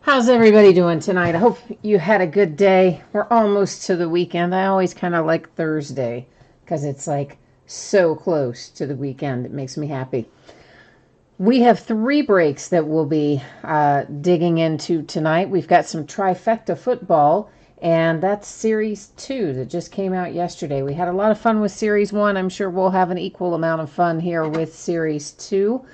How's everybody doing tonight? I hope you had a good day. We're almost to the weekend. I always kind of like Thursday because it's like so close to the weekend. It makes me happy. We have 3 breaks that we'll be digging into tonight. We've got some trifecta football, and that's Series 2 that just came out yesterday. We had a lot of fun with Series 1. I'm sure we'll have an equal amount of fun here with Series 2.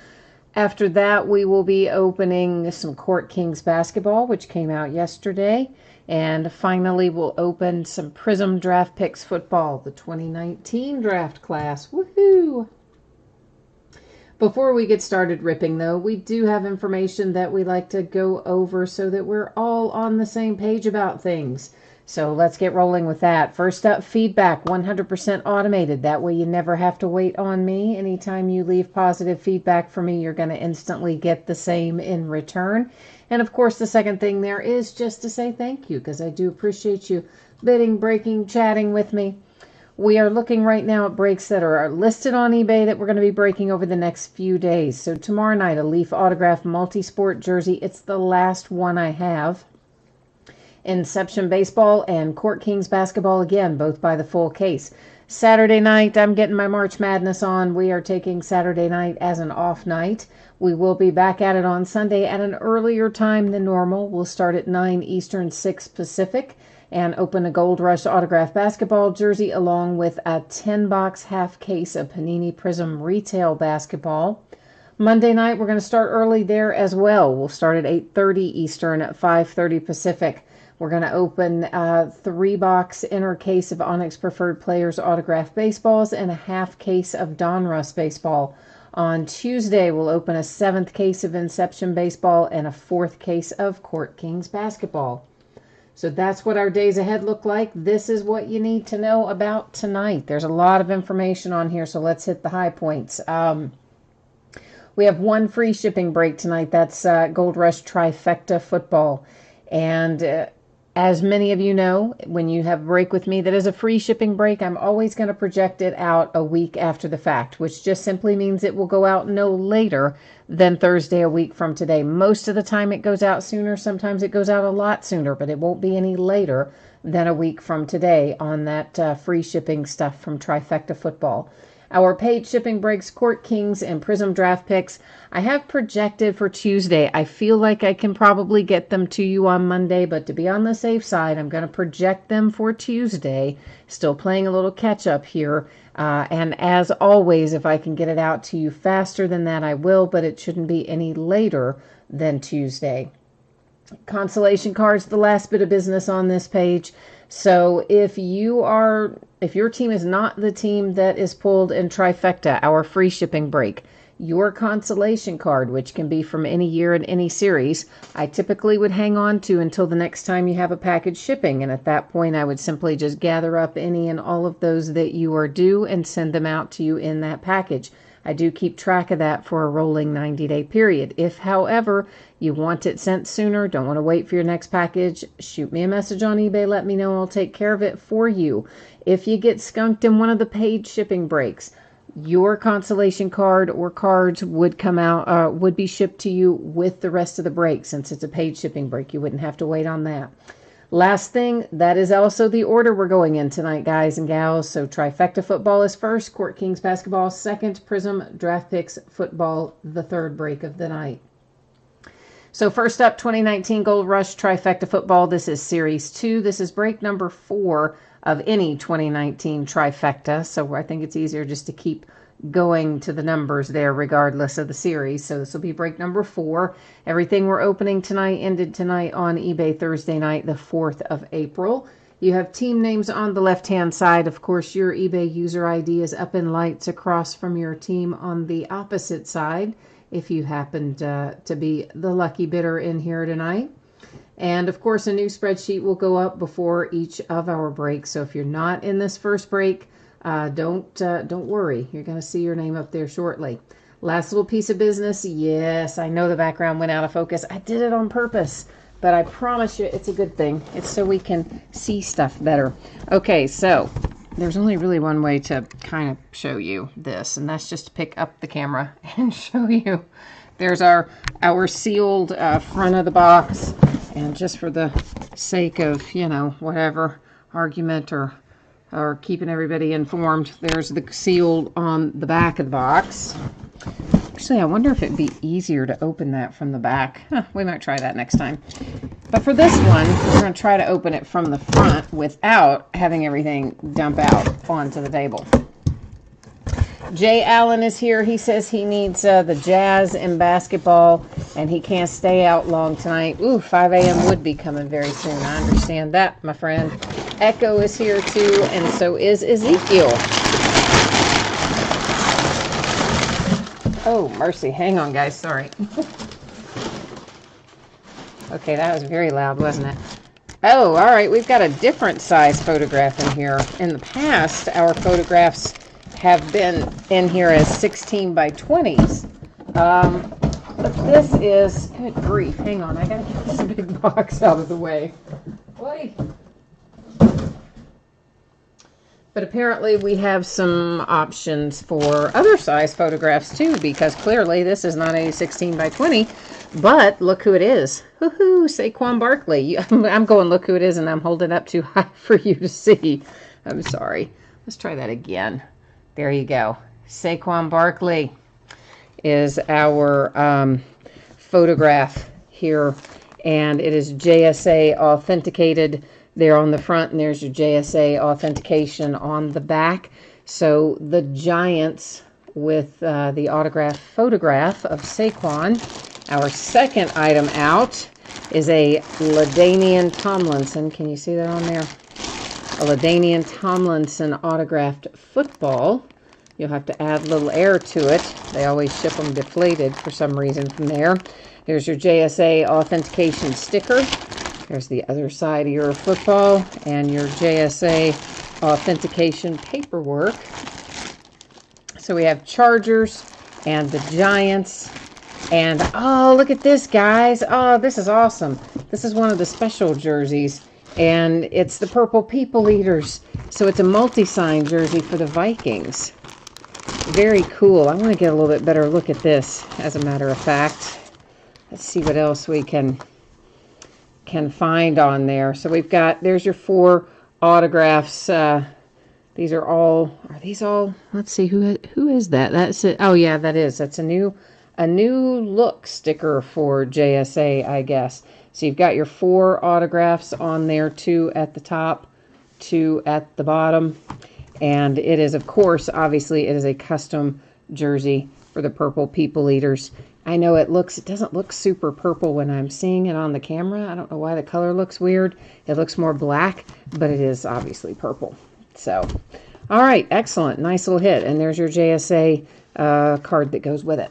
After that, we will be opening some Court Kings basketball, which came out yesterday. And finally, we'll open some Prizm Draft Picks football, the 2019 draft class. Woohoo! Before we get started ripping, though, we do have information that we like to go over so that we're all on the same page about things. So let's get rolling with that. First up, feedback, 100% automated. That way you never have to wait on me. Anytime you leave positive feedback for me, you're going to instantly get the same in return. And of course, the second thing there is just to say thank you, because I do appreciate you bidding, breaking, chatting with me. We are looking right now at breaks that are listed on eBay that we're going to be breaking over the next few days. So tomorrow night, a Leaf Autograph Multisport jersey. It's the last one I have. Inception Baseball and Court Kings Basketball, again, both by the full case. Saturday night, I'm getting my March Madness on. We are taking Saturday night as an off night. We will be back at it on Sunday at an earlier time than normal. We'll start at 9 Eastern, 6 Pacific, and open a Gold Rush autograph basketball jersey along with a 10-box half case of Panini Prizm retail basketball. Monday night, we're going to start early there as well. We'll start at 8:30 Eastern at 5:30 Pacific. We're going to open a 3-box inner case of Onyx Preferred Players autographed baseballs and a half case of Donruss baseball. On Tuesday, we'll open a 7th case of Inception Baseball and a 4th case of Court Kings Basketball. So that's what our days ahead look like. This is what you need to know about tonight. There's a lot of information on here, so let's hit the high points. We have 1 free shipping break tonight. That's Gold Rush Trifecta Football. And as many of you know, when you have a break with me that is a free shipping break, I'm always going to project it out a week after the fact, which just simply means it will go out no later than Thursday a week from today. Most of the time it goes out sooner. Sometimes it goes out a lot sooner, but it won't be any later than a week from today on that free shipping stuff from Trifecta Football. Our paid shipping breaks, Court Kings and Prizm Draft Picks, I have projected for Tuesday. I feel like I can probably get them to you on Monday, but to be on the safe side, I'm going to project them for Tuesday. Still playing a little catch up here. And as always, if I can get it out to you faster than that, I will, but it shouldn't be any later than Tuesday. Consolation cards, the last bit of business on this page. So if your team is not the team that is pulled in Trifecta, our free shipping break, your consolation card, which can be from any year and any series, I typically would hang on to until the next time you have a package shipping. And at that point, I would simply just gather up any and all of those that you are due and send them out to you in that package. I do keep track of that for a rolling 90-day period. If, however, you want it sent sooner, don't want to wait for your next package, shoot me a message on eBay, let me know, I'll take care of it for you. If you get skunked in one of the paid shipping breaks, your consolation card or cards would come out, would be shipped to you with the rest of the break. Since it's a paid shipping break, you wouldn't have to wait on that. Last thing, that is also the order we're going in tonight, guys and gals. So Trifecta Football is first, Court Kings Basketball second, Prizm Draft Picks Football the third break of the night. So first up, 2019 Gold Rush Trifecta Football. This is Series 2. This is break number 4 of any 2019 Trifecta. So I think it's easier just to keep going to the numbers there regardless of the series. So this will be break number 4. Everything we're opening tonight ended tonight on eBay Thursday night, the 4th of April. You have team names on the left-hand side. Of course, your eBay user ID is up in lights across from your team on the opposite side, if you happened to be the lucky bidder in here tonight. And of course, a new spreadsheet will go up before each of our breaks. So if you're not in this first break, don't worry. You're going to see your name up there shortly. Last little piece of business. Yes, I know the background went out of focus. I did it on purpose, but I promise you it's a good thing. It's so we can see stuff better. Okay, so there's only really one way to kind of show you this, and that's just to pick up the camera and show you. There's our sealed front of the box. And just for the sake of, you know, whatever argument or keeping everybody informed, there's the seal on the back of the box. Actually, I wonder if it'd be easier to open that from the back. We might try that next time. But for this one, we're going to try to open it from the front without having everything dump out onto the table. Jay Allen is here. He says he needs the Jazz in basketball, and he can't stay out long tonight. Ooh, 5 a.m. would be coming very soon. I understand that, my friend. Echo is here, too, and so is Ezekiel. Oh, mercy. Hang on, guys. Sorry. Okay, that was very loud, wasn't it? Oh, all right. We've got a different size photograph in here. In the past, our photographs have been in here as 16 by 20s. But this is, good grief, hang on, I gotta get this big box out of the way. Boy. But apparently we have some options for other size photographs too, because clearly this is not a 16 by 20, but look who it is. Woohoo, Saquon Barkley. I'm going look who it is, and I'm holding it up too high for you to see. I'm sorry. Let's try that again. There you go. Saquon Barkley is our photograph here, and it is JSA authenticated there on the front, and there's your JSA authentication on the back. So the Giants with the autograph photograph of Saquon. Our second item out is a LaDainian Tomlinson. Can you see that on there? A LaDainian Tomlinson autographed football. You'll have to add a little air to it. They always ship them deflated for some reason from there. Here's your JSA authentication sticker. Here's the other side of your football and your JSA authentication paperwork. So we have Chargers and the Giants. And oh, look at this, guys. Oh, this is awesome. This is one of the special jerseys. And it's the Purple People Eaters. So it's a multi-sign jersey for the Vikings. Very cool. I want to get a little bit better look at this, as a matter of fact. Let's see what else we can find on there. So we've got, there's your 4 autographs. These are these all, let's see, who is that? That's it. Oh yeah, that's a new look sticker for JSA, I guess. So you've got your 4 autographs on there, 2 at the top, 2 at the bottom. And it is, of course, obviously, it is a custom jersey for the Purple People Eaters. I know it doesn't look super purple when I'm seeing it on the camera. I don't know why the color looks weird. It looks more black, but it is obviously purple. So, all right, excellent. Nice little hit. And there's your JSA card that goes with it.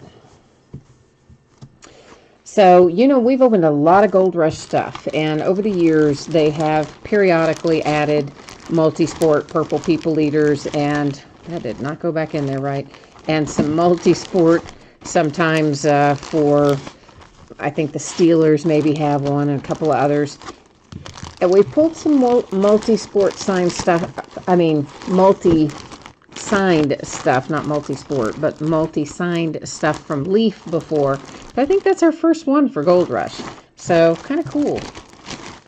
So, you know, we've opened a lot of Gold Rush stuff, and over the years, they have periodically added multi-sport Purple People Eaters, and that did not go back in there right, and some multi-sport sometimes for, I think the Steelers maybe have one, and a couple of others. And we pulled some multi-sport signed stuff, multi-signed stuff, not multi-sport, but multi-signed stuff from Leaf before. But I think that's our first one for Gold Rush. So, kind of cool.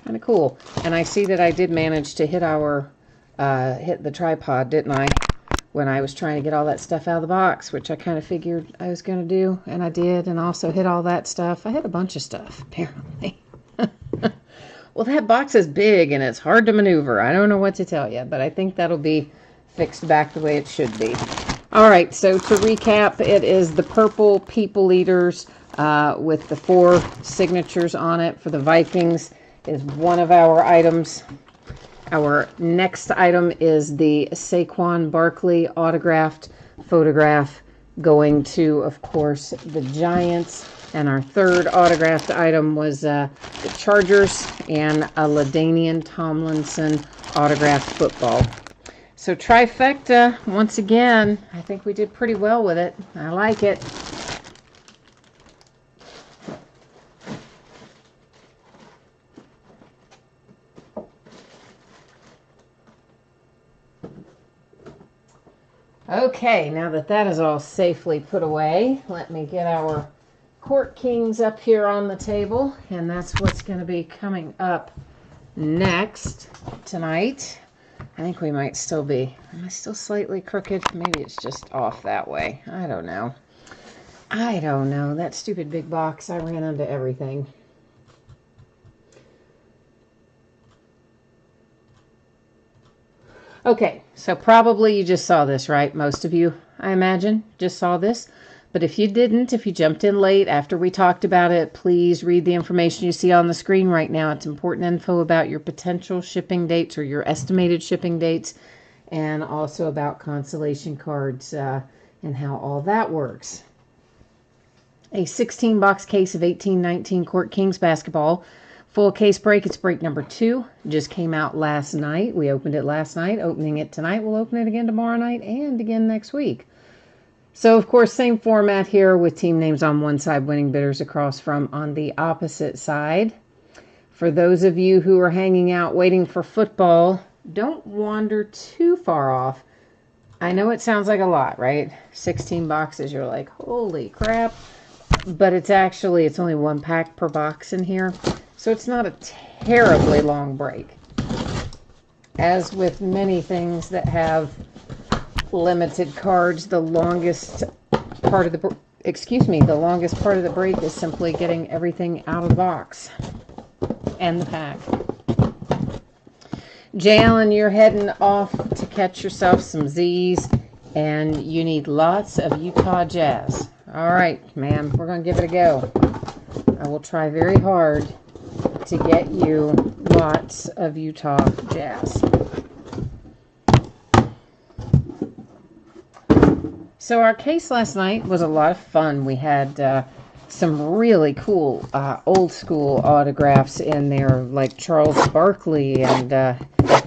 Kind of cool. And I see that I did manage to hit hit the tripod, didn't I? When I was trying to get all that stuff out of the box, which I kind of figured I was going to do, and I did, and also hit all that stuff. I hit a bunch of stuff, apparently. Well, that box is big, and it's hard to maneuver. I don't know what to tell you, but I think that'll be fixed back the way it should be. All right, so to recap, it is the Purple People Eaters with the 4 signatures on it for the Vikings is one of our items. Our next item is the Saquon Barkley autographed photograph going to, of course, the Giants. And our third autographed item was the Chargers and a LaDainian Tomlinson autographed football. So trifecta, once again, I think we did pretty well with it. I like it. Okay, now that that is all safely put away, let me get our Court Kings up here on the table, and that's what's going to be coming up next tonight. I think we might still be. Am I still slightly crooked? Maybe it's just off that way. I don't know. I don't know. That stupid big box, I ran into everything. Okay, so probably you just saw this, right? Most of you, I imagine, just saw this. But if you didn't, if you jumped in late after we talked about it, please read the information you see on the screen right now. It's important info about your potential shipping dates or your estimated shipping dates, and also about consolation cards and how all that works. A 16-box case of 18-19 Court Kings basketball. Full case break. It's break number 2. Just came out last night. We opened it last night. Opening it tonight. We'll open it again tomorrow night and again next week. So, of course, same format here with team names on one side, winning bidders across from on the opposite side. For those of you who are hanging out waiting for football, don't wander too far off. I know it sounds like a lot, right? 16 boxes. You're like, holy crap. But it's only 1 pack per box in here. So it's not a terribly long break. As with many things that have limited cards, the longest part of the break is simply getting everything out of the box and the pack. Jay Allen, you're heading off to catch yourself some Z's, and you need lots of Utah Jazz. All right, ma'am, we're going to give it a go. I will try very hard to get you lots of Utah Jazz. So our case last night was a lot of fun. We had some really cool old school autographs in there, like Charles Barkley and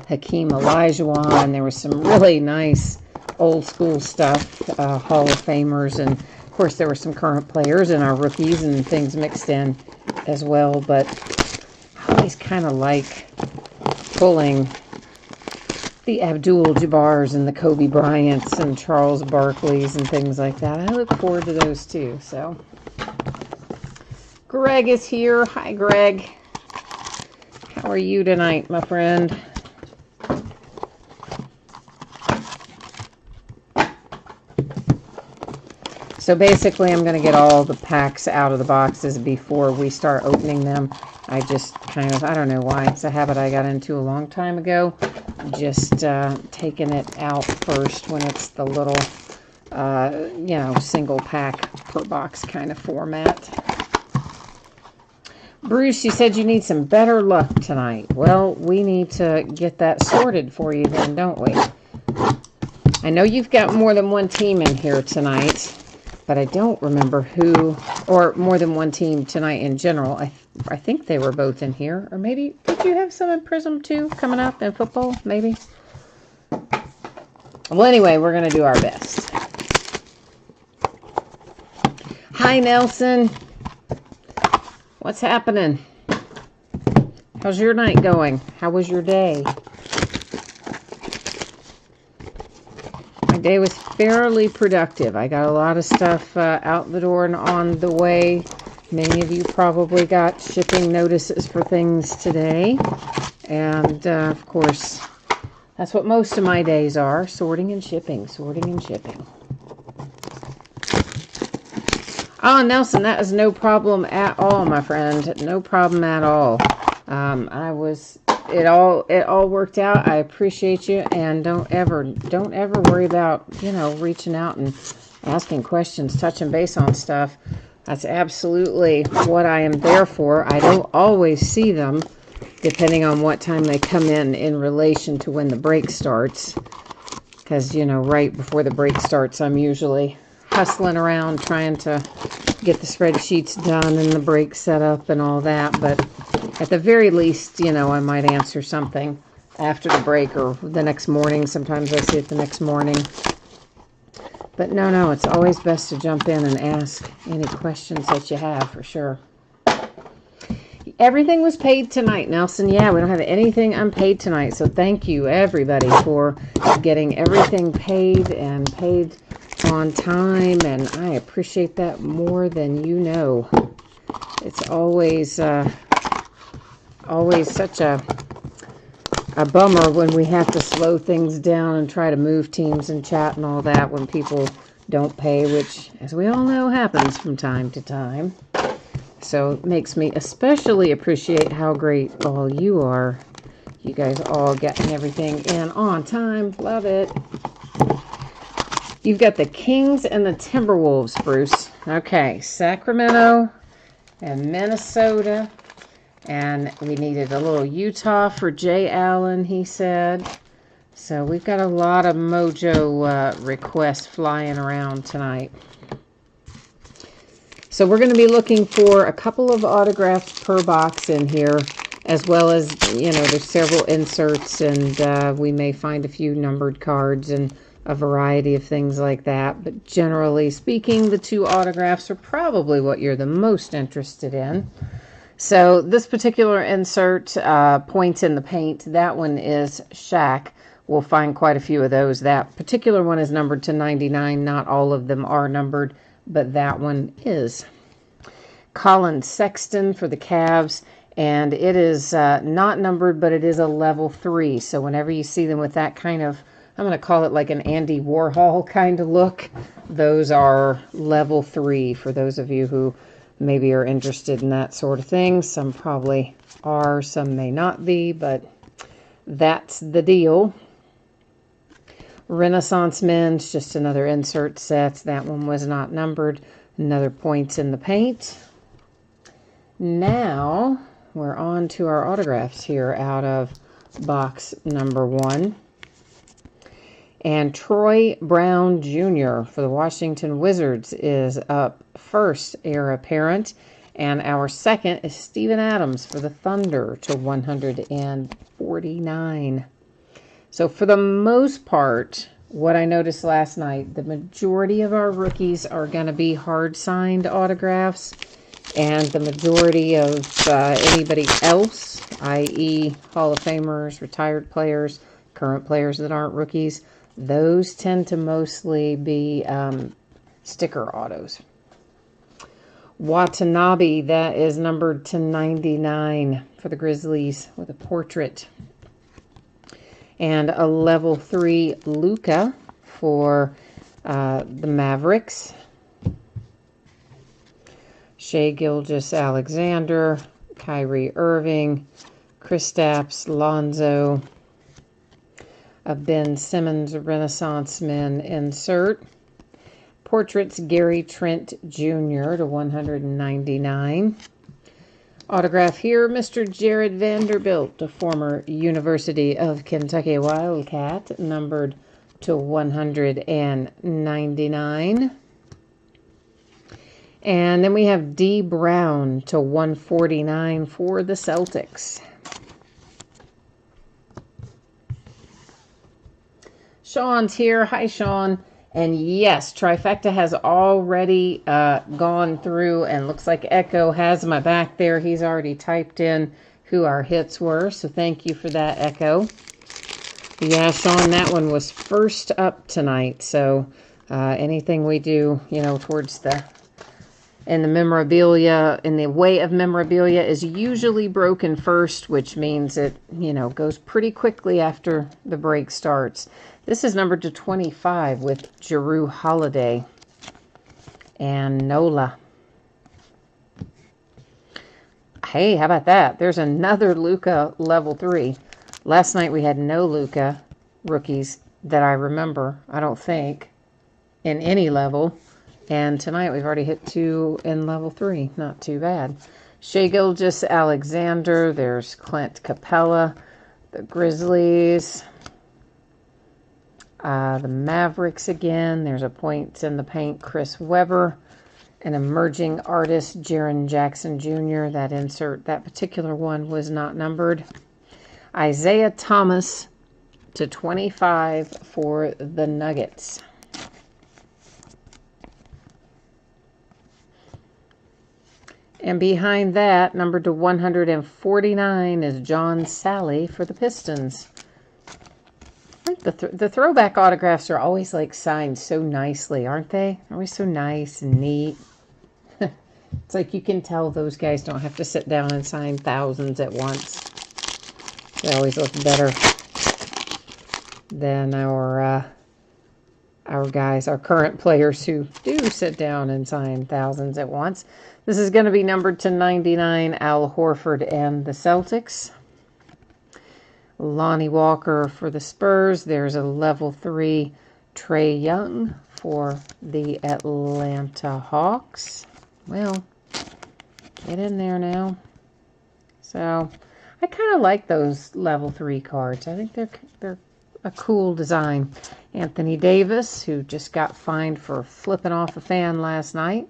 Hakeem Olajuwon. There was some really nice old school stuff, Hall of Famers, and of course there were some current players and our rookies and things mixed in as well. But I always kind of like pulling the Abdul-Jabbars and the Kobe Bryants and Charles Barkleys and things like that. I look forward to those too. So Greg is here. Hi, Greg. How are you tonight, my friend? So basically, I'm going to get all the packs out of the boxes before we start opening them. I just I don't know why. It's a habit I got into a long time ago. Just taking it out first when it's the little, single pack per box kind of format. Bruce, you said you need some better luck tonight. Well, we need to get that sorted for you then, don't we? I know you've got more than one team in here tonight, but I don't remember who, or more than one team tonight in general. I think they were both in here. Or maybe, did you have some in Prizm too coming up in football? Maybe. Well, anyway, we're going to do our best. Hi, Nelson. What's happening? How's your night going? How was your day? My day was fairly productive. I got a lot of stuff out the door and on the way. Many of you probably got shipping notices for things today. And, of course, that's what most of my days are. Sorting and shipping. Sorting and shipping. Oh, Nelson, that is no problem at all, my friend. No problem at all. It all worked out. I appreciate you, and don't ever worry about, reaching out and asking questions, touching base on stuff. That's absolutely what I am there for. I don't always see them, depending on what time they come in relation to when the break starts. Because, right before the break starts, I'm usually hustling around trying to get the spreadsheets done and the break set up and all that. But at the very least, I might answer something after the break or the next morning. Sometimes I see it the next morning. But no, it's always best to jump in and ask any questions that you have, for sure. Everything was paid tonight, Nelson. Yeah, we don't have anything unpaid tonight. So thank you, everybody, for getting everything paid and paid on time, and I appreciate that more than you know. It's always such a bummer when we have to slow things down and try to move teams and chat and all that when people don't pay, which, as we all know, happens from time to time. So it makes me especially appreciate how great all you are. You guys all getting everything in on time. Love it. You've got the Kings and the Timberwolves, Bruce. Okay, Sacramento and Minnesota. And we needed a little Utah for Jay Allen, he said. So we've got a lot of mojo requests flying around tonight. So we're going to be looking for a couple of autographs per box in here, as well as, you know, there's several inserts, and we may find a few numbered cards and a variety of things like that. But generally speaking, the 2 autographs are probably what you're the most interested in. So this particular insert, Points in the Paint, that one is Shaq. We'll find quite a few of those. That particular one is numbered to 99. Not all of them are numbered, but that one is. Colin Sexton for the Cavs, and it is not numbered, but it is a level 3. So whenever you see them with that kind of, I'm going to call it like an Andy Warhol kind of look, those are level 3 for those of you who maybe are interested in that sort of thing. Some probably are, some may not be, but that's the deal. Renaissance Men's, just another insert set. That one was not numbered. Another Points in the Paint. Now we're on to our autographs here out of box number 1. And Troy Brown Jr. for the Washington Wizards is up first, heir apparent. And our second is Steven Adams for the Thunder to 149. So for the most part, what I noticed last night, the majority of our rookies are going to be hard-signed autographs. And the majority of anybody else, i.e. Hall of Famers, retired players, current players that aren't rookies, those tend to mostly be sticker autos. Watanabe, that is numbered to 99 for the Grizzlies with a portrait. And a level 3 Luka for the Mavericks. Shai Gilgeous-Alexander, Kyrie Irving, Kristaps Lonzo, a Ben Simmons Renaissance Men insert. Portraits Gary Trent Jr. to 199. Autograph here, Mr. Jared Vanderbilt, a former University of Kentucky Wildcat, numbered to 199. And then we have D. Brown to 149 for the Celtics. Sean's here. Hi, Sean. And yes, Trifecta has already gone through, and looks like Echo has my back there. He's already typed in who our hits were, so thank you for that, Echo. Yeah, Sean, that one was first up tonight, so anything we do, you know, towards the, in the memorabilia, in the way of memorabilia, is usually broken first, which means it, you know, goes pretty quickly after the break starts. This is numbered to 25 with Jrue Holiday and Nola. Hey, how about that? There's another Luka level 3. Last night we had no Luka rookies that I remember, I don't think, in any level. And tonight we've already hit 2 in level 3. Not too bad. Shai Gilgeous-Alexander. There's Clint Capella. The Grizzlies. The Mavericks again. There's a Points in the Paint, Chris Webber. An emerging artist, Jaren Jackson Jr. That insert, that particular one was not numbered. Isaiah Thomas to 25 for the Nuggets. And behind that, numbered to 149, is John Sally for the Pistons. The throwback autographs are always like signed so nicely, aren't they? Always so nice and neat. It's like you can tell those guys don't have to sit down and sign thousands at once. They always look better than our guys, our current players who do sit down and sign thousands at once. This is going to be numbered to 99, Al Horford and the Celtics. Lonnie Walker for the Spurs. There's a level 3 Trae Young for the Atlanta Hawks. Well, get in there now. So, I kind of like those level 3 cards. I think they're a cool design. Anthony Davis, who just got fined for flipping off a fan last night.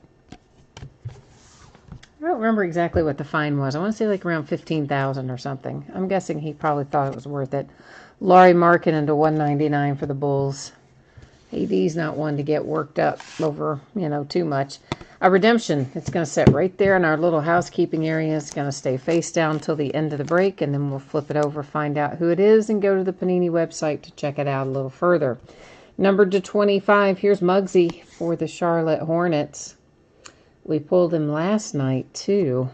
I don't remember exactly what the fine was. I want to say like around $15,000 or something. I'm guessing he probably thought it was worth it. Laurie Markkinen to 199 for the Bulls. AD's not one to get worked up over, too much. A redemption. It's going to sit right there in our little housekeeping area. It's going to stay face down till the end of the break, and then we'll flip it over, find out who it is, and go to the Panini website to check it out a little further. Numbered to 25. Here's Muggsy for the Charlotte Hornets. We pulled him last night, too.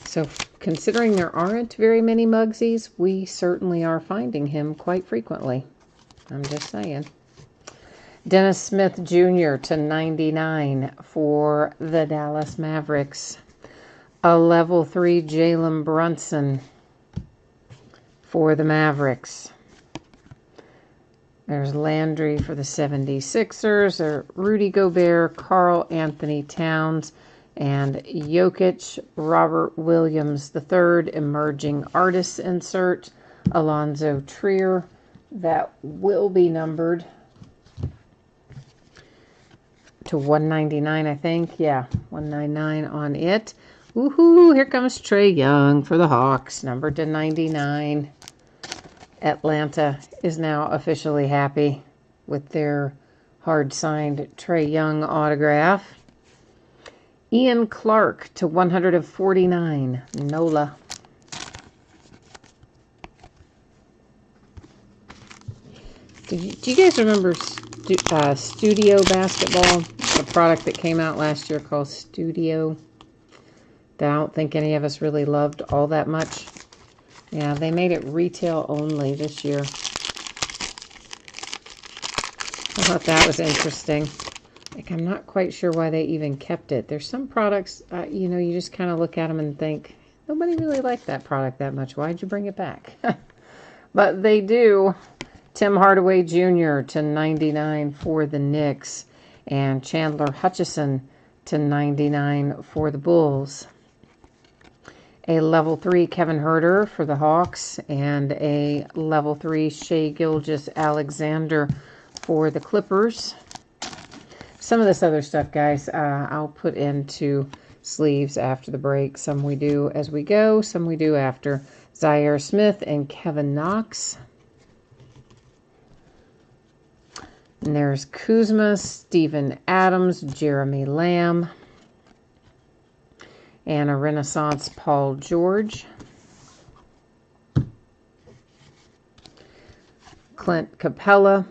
So, considering there aren't very many Muggsies, we certainly are finding him quite frequently. I'm just saying. Dennis Smith Jr. to 99 for the Dallas Mavericks. A level 3 Jalen Brunson for the Mavericks. There's Landry for the 76ers, or Rudy Gobert, Karl Anthony Towns, and Jokic, Robert Williams III, emerging artist insert, Alonzo Trier. That will be numbered to 199, I think. Yeah, 199 on it. Woohoo! Here comes Trae Young for the Hawks, numbered to 99. Atlanta is now officially happy with their hard-signed Trae Young autograph. Ian Clark to 149, NOLA. Do you guys remember Studio Basketball? A product that came out last year called Studio that I don't think any of us really loved all that much. Yeah, they made it retail only this year. I thought that was interesting. Like, I'm not quite sure why they even kept it. There's some products, you just kind of look at them and think, nobody really liked that product that much. Why'd you bring it back? But they do. Tim Hardaway Jr. to 99 for the Knicks. And Chandler Hutchison to 99 for the Bulls. A level 3 Kevin Huerter for the Hawks, and a level 3 Shai Gilgeous-Alexander for the Clippers. Some of this other stuff, guys, I'll put into sleeves after the break. Some we do as we go, some we do after. Zaire Smith and Kevin Knox. And there's Kuzma, Steven Adams, Jeremy Lamb. And a Renaissance Paul George. Clint Capella,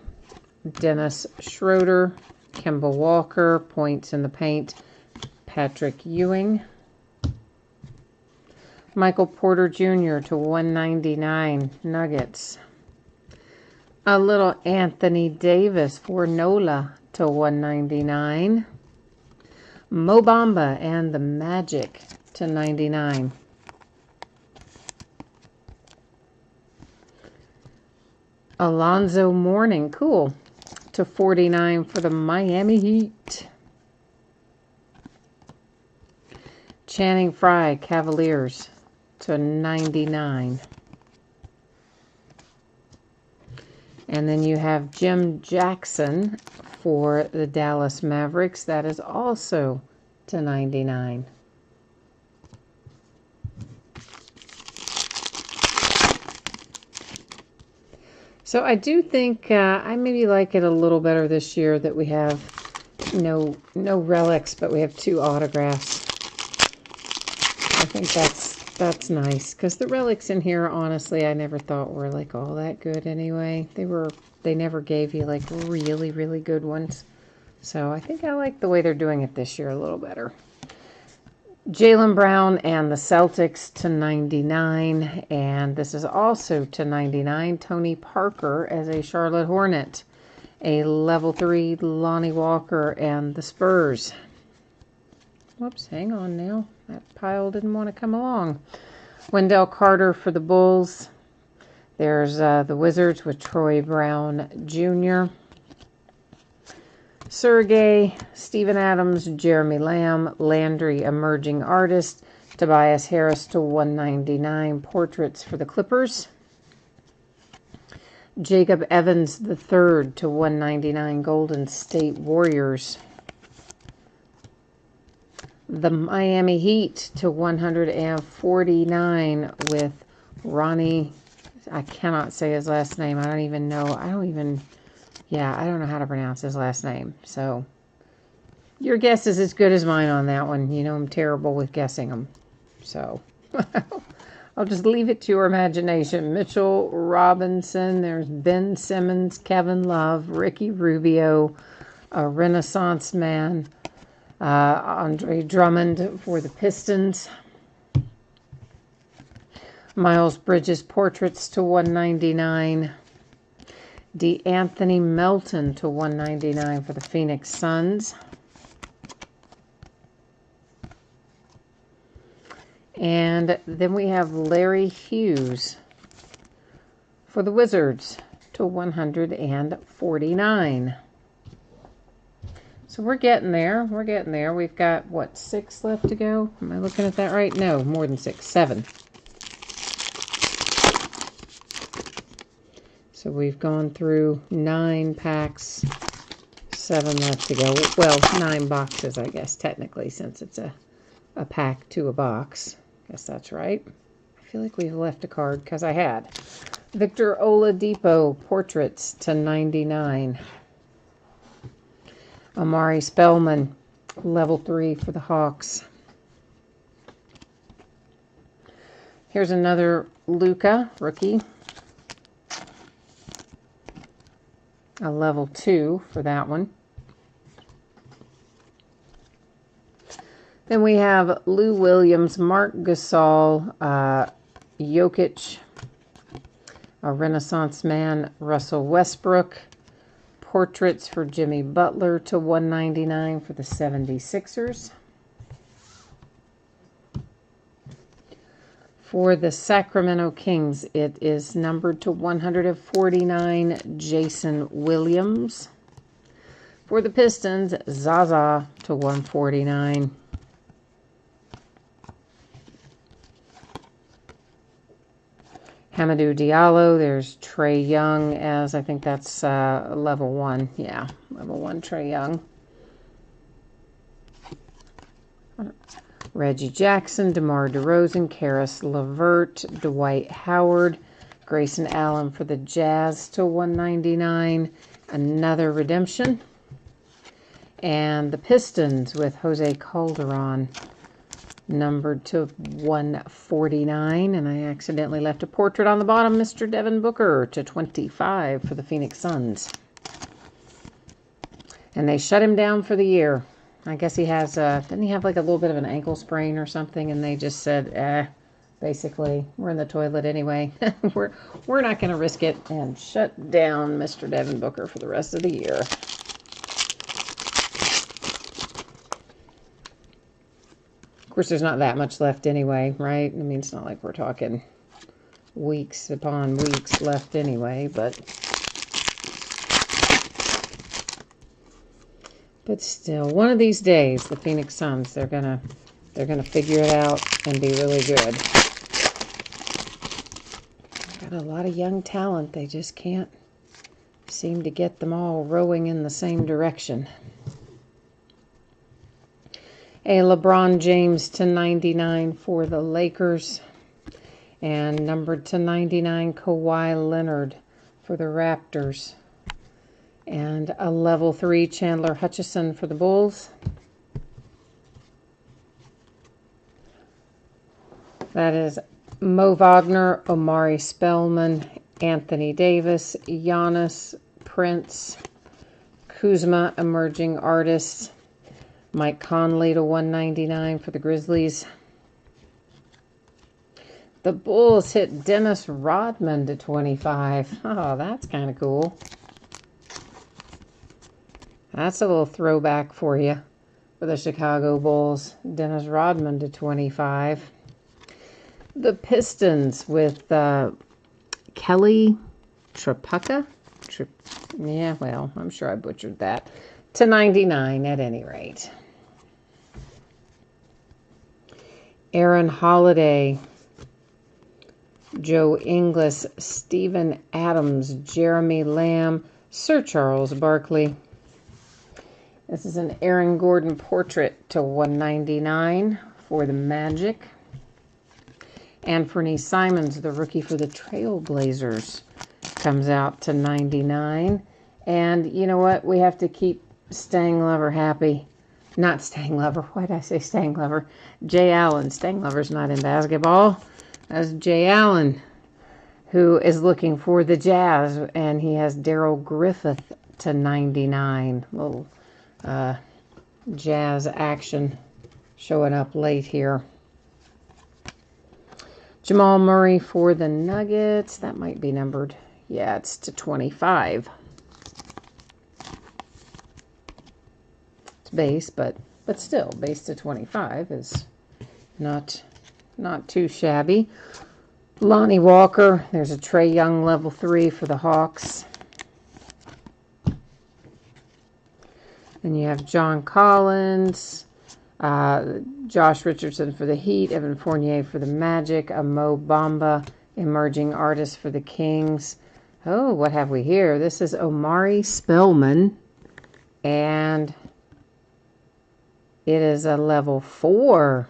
Dennis Schroeder, Kemba Walker, points in the paint, Patrick Ewing. Michael Porter Jr. to 199, Nuggets. A little Anthony Davis for NOLA to 199. Mo Bamba and the Magic to 99. Alonzo Mourning, cool, to 49 for the Miami Heat. Channing Frye, Cavaliers to 99. And then you have Jim Jackson for the Dallas Mavericks. That is also to 99. So I do think I maybe like it a little better this year that we have no relics, but we have 2 autographs. I think that's That's nice, because the relics in here, honestly, I never thought were like all that good anyway. They never gave you like really, really good ones. So I think I like the way they're doing it this year a little better. Jaylen Brown and the Celtics to 99. And this is also to 99. Tony Parker as a Charlotte Hornet. A level 3 Lonnie Walker and the Spurs. Whoops, hang on now. That pile didn't want to come along. Wendell Carter for the Bulls. There's the Wizards with Troy Brown Jr. Sergey, Steven Adams, Jeremy Lamb, Landry, emerging artist, Tobias Harris to 199, portraits for the Clippers. Jacob Evans III to 199, Golden State Warriors. The Miami Heat to 149 with Ronnie. I cannot say his last name. I don't know how to pronounce his last name. So your guess is as good as mine on that one. You know I'm terrible with guessing them. So I'll just leave it to your imagination. Mitchell Robinson. There's Ben Simmons, Kevin Love, Ricky Rubio, a Renaissance man. Andre Drummond for the Pistons. Miles Bridges portraits to 199. DeAnthony Melton to 199 for the Phoenix Suns. And then we have Larry Hughes for the Wizards to 149. So we're getting there. We're getting there. We've got, what, 6 left to go? Am I looking at that right? No, more than 6. 7. So we've gone through 9 packs. 7 left to go. Well, 9 boxes, I guess, technically, since it's a pack to a box. Guess that's right. I feel like we've left a card because I had. Victor Oladipo, portraits to 99. Amari Spellman, level 3 for the Hawks. Here's another Luka, rookie. A level 2 for that one. Then we have Lou Williams, Mark Gasol, Jokic, a Renaissance man, Russell Westbrook. Portraits for Jimmy Butler to 199 for the 76ers. For the Sacramento Kings, it is numbered to 149, Jason Williams. For the Pistons, Zaza to 149. Hamidou Diallo, there's Trae Young as, I think that's level 1. Yeah, level 1 Trae Young. Reggie Jackson, DeMar DeRozan, Karis LeVert, Dwight Howard, Grayson Allen for the Jazz to 199. Another redemption. And the Pistons with Jose Calderon, numbered to 149. And I accidentally left a portrait on the bottom. Mr. Devin Booker to 25 for the Phoenix Suns. And they shut him down for the year. I guess he has, didn't he have like a little bit of an ankle sprain or something? And they just said, basically, we're in the toilet anyway. we're not going to risk it, and shut down Mr. Devin Booker for the rest of the year. Of course, there's not that much left anyway, right? I mean, it's not like we're talking weeks upon weeks left anyway, but still, one of these days, the Phoenix Suns, they're gonna figure it out and be really good. Got a lot of young talent. They just can't seem to get them all rowing in the same direction. A LeBron James to 99 for the Lakers. And numbered to 99, Kawhi Leonard for the Raptors. And a level 3, Chandler Hutchison for the Bulls. That is Mo Wagner, Omari Spellman, Anthony Davis, Giannis, Prince, Kuzma, emerging artists, Mike Conley to 199 for the Grizzlies. The Bulls hit Dennis Rodman to 25. Oh, that's kind of cool. That's a little throwback for you for the Chicago Bulls. Dennis Rodman to 25. The Pistons with Kelly Tripucka. Yeah, well, I'm sure I butchered that. To 99 at any rate. Aaron Holiday, Joe Ingles, Steven Adams, Jeremy Lamb, Sir Charles Barkley. This is an Aaron Gordon portrait to 199 for the Magic. Anthony Simons, the rookie for the Trailblazers, comes out to 99. And you know what? We have to keep Stang Lover happy. Not Stang Lover. Why did I say Stang Lover? Jay Allen. Stang Lover's not in basketball. That's Jay Allen, who is looking for the Jazz. And he has Daryl Griffith to 99. Little Jazz action showing up late here. Jamal Murray for the Nuggets. That might be numbered. Yeah, it's to 25. It's base, but still, base to 25 is not too shabby. Lonnie Walker. There's a Trae Young level 3 for the Hawks. And you have John Collins, Josh Richardson for the Heat, Evan Fournier for the Magic, a Mo Bamba emerging artist for the Kings. Oh, what have we here? This is Omari Spellman, and it is a level 4.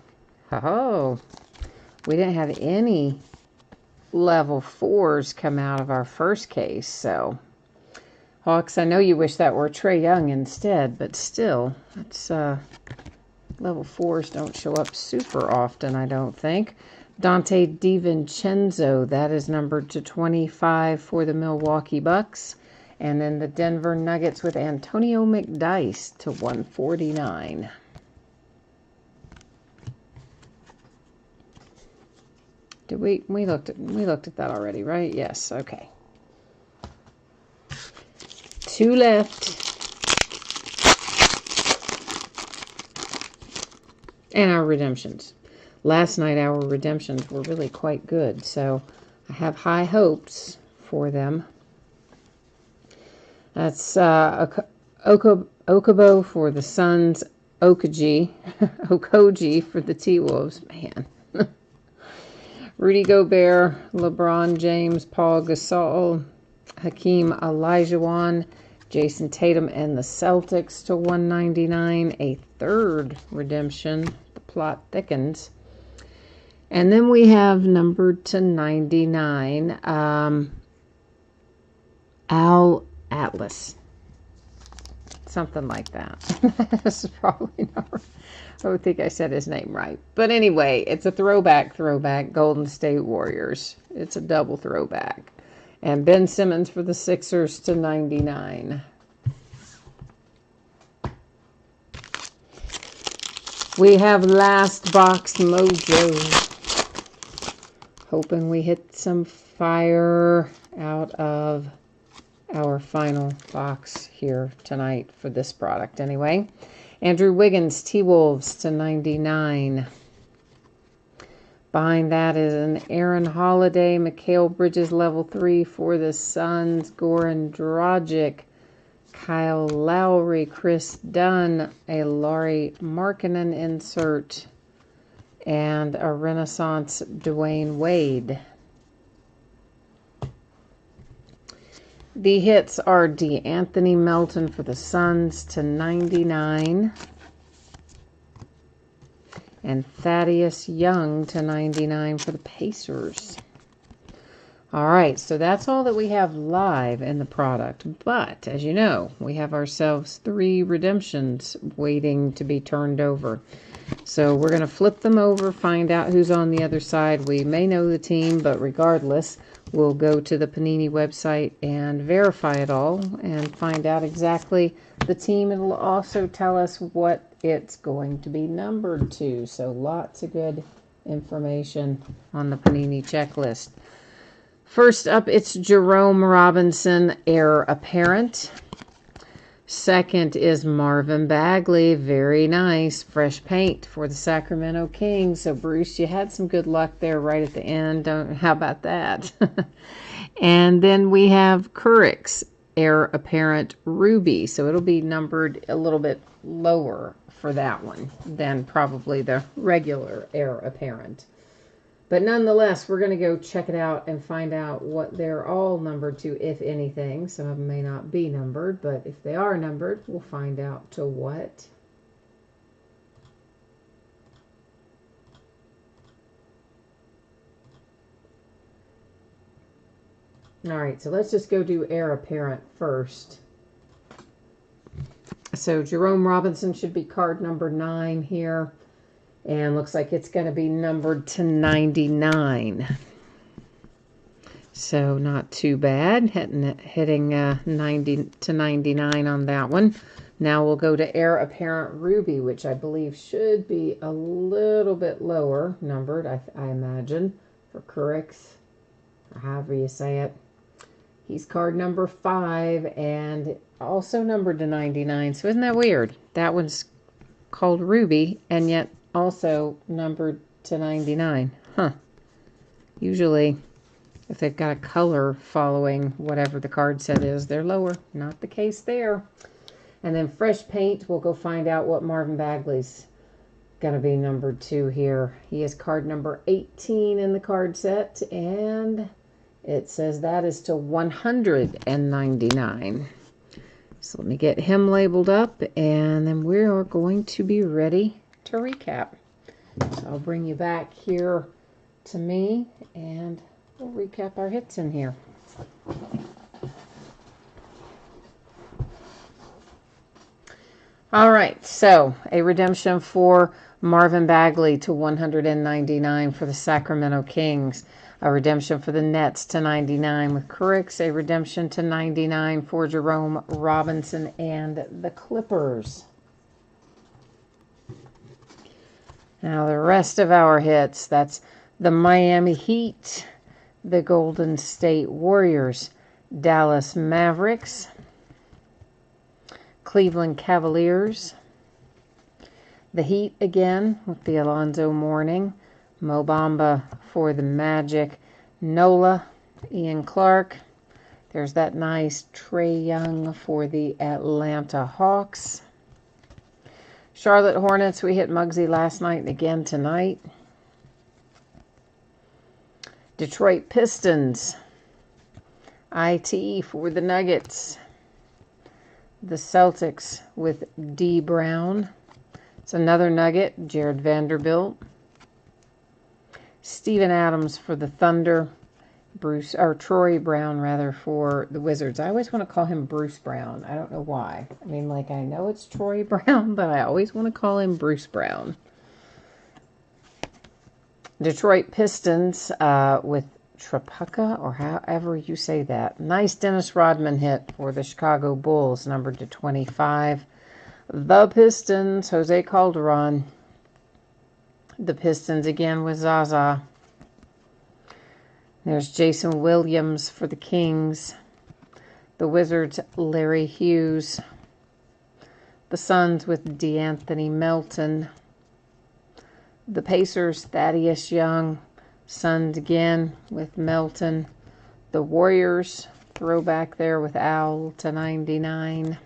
Oh, we didn't have any level 4s come out of our first case, so Hawks, I know you wish that were Trae Young instead, but still, that's level 4s don't show up super often, I don't think. Dante DiVincenzo, that is numbered to 25 for the Milwaukee Bucks. And then the Denver Nuggets with Antonio McDyess to 149. Did we looked at that already, right? Yes, okay. 2 left. And our redemptions. Last night our redemptions were really quite good, so I have high hopes for them. That's Okubo for the Suns, Okoji for the T-Wolves. Man. Rudy Gobert, LeBron James, Paul Gasol, Hakeem Olajuwon, Jason Tatum and the Celtics to 199. A third redemption. The plot thickens. And then we have numbered to 99, Al Atlas. Something like that. This is probably not right. I would think I said his name right. But anyway, it's a throwback, Golden State Warriors. It's a double throwback. And Ben Simmons for the Sixers to 99. We have Last Box Mojo. Hoping we hit some fire out of our final box here tonight for this product anyway. Andrew Wiggins, T-Wolves to 99. Behind that is an Aaron Holiday, Mikal Bridges level 3 for the Suns, Goran Dragic, Kyle Lowry, Chris Dunn, a Lauri Markkanen insert, and a Renaissance Dwayne Wade. The hits are DeAnthony Melton for the Suns to 99. And Thaddeus Young to 99 for the Pacers. All right, so that's all that we have live in the product. But as you know, we have ourselves 3 redemptions waiting to be turned over. So we're going to flip them over, find out who's on the other side. We may know the team, but regardless, we'll go to the Panini website and verify it all and find out exactly the team. It'll also tell us what it's going to be numbered to. So lots of good information on the Panini checklist. First up, it's Jerome Robinson, heir apparent. Second is Marvin Bagley. Very nice. Fresh paint for the Sacramento Kings. So, Bruce, you had some good luck there right at the end. How about that? And then we have Currick's heir apparent Ruby. So, it'll be numbered a little bit lower for that one than probably the regular heir apparent. But nonetheless, we're going to go check it out and find out what they're all numbered to, if anything. Some of them may not be numbered, but if they are numbered, we'll find out to what. All right, so let's just go do heir apparent first. So Jerome Robinson should be card number 9 here. And looks like it's going to be numbered to 99. So not too bad. Hitting 90 to 99 on that one. Now we'll go to heir apparent Ruby, which I believe should be a little bit lower numbered, I imagine, for Currick's, or however you say it. He's card number 5 and also numbered to 99. So isn't that weird? That one's called Ruby and yet also numbered to 99. Huh. Usually, if they've got a color following whatever the card set is, they're lower. Not the case there. And then fresh paint, we'll go find out what Marvin Bagley's going to be numbered to here. He is card number 18 in the card set, and it says that is to 199. So let me get him labeled up, and then we are going to be ready to recap. So I'll bring you back here to me and we'll recap our hits in here. All right, so a redemption for Marvin Bagley to 199 for the Sacramento Kings. A redemption for the Nets to 99 with Currick's. A redemption to 99 for Jerome Robinson and the Clippers. Now the rest of our hits, that's the Miami Heat, the Golden State Warriors, Dallas Mavericks, Cleveland Cavaliers, the Heat again with the Alonzo Mourning, Mo Bamba for the Magic, Nola, Ian Clark. There's that nice Trae Young for the Atlanta Hawks. Charlotte Hornets, we hit Muggsy last night and again tonight. Detroit Pistons, IT for the Nuggets. The Celtics with D. Brown. It's another Nugget, Jared Vanderbilt. Steven Adams for the Thunder. Troy Brown, rather, for the Wizards. I always want to call him Bruce Brown. I don't know why. I mean, like, I know it's Troy Brown, but I always want to call him Bruce Brown. Detroit Pistons with Trapuka, or however you say that. Nice Dennis Rodman hit for the Chicago Bulls, numbered to 25. The Pistons, Jose Calderon. The Pistons again with Zaza. There's Jason Williams for the Kings. The Wizards, Larry Hughes. The Suns with DeAnthony Melton. The Pacers, Thaddeus Young. Suns again with Melton. The Warriors, throwback there with Al to 99.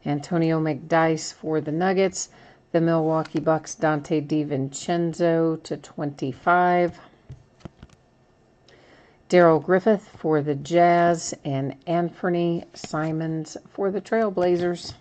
Antonio McDyess for the Nuggets. The Milwaukee Bucks, Dante DiVincenzo to 25. Daryl Griffith for the Jazz, and Anthony Simons for the Trailblazers.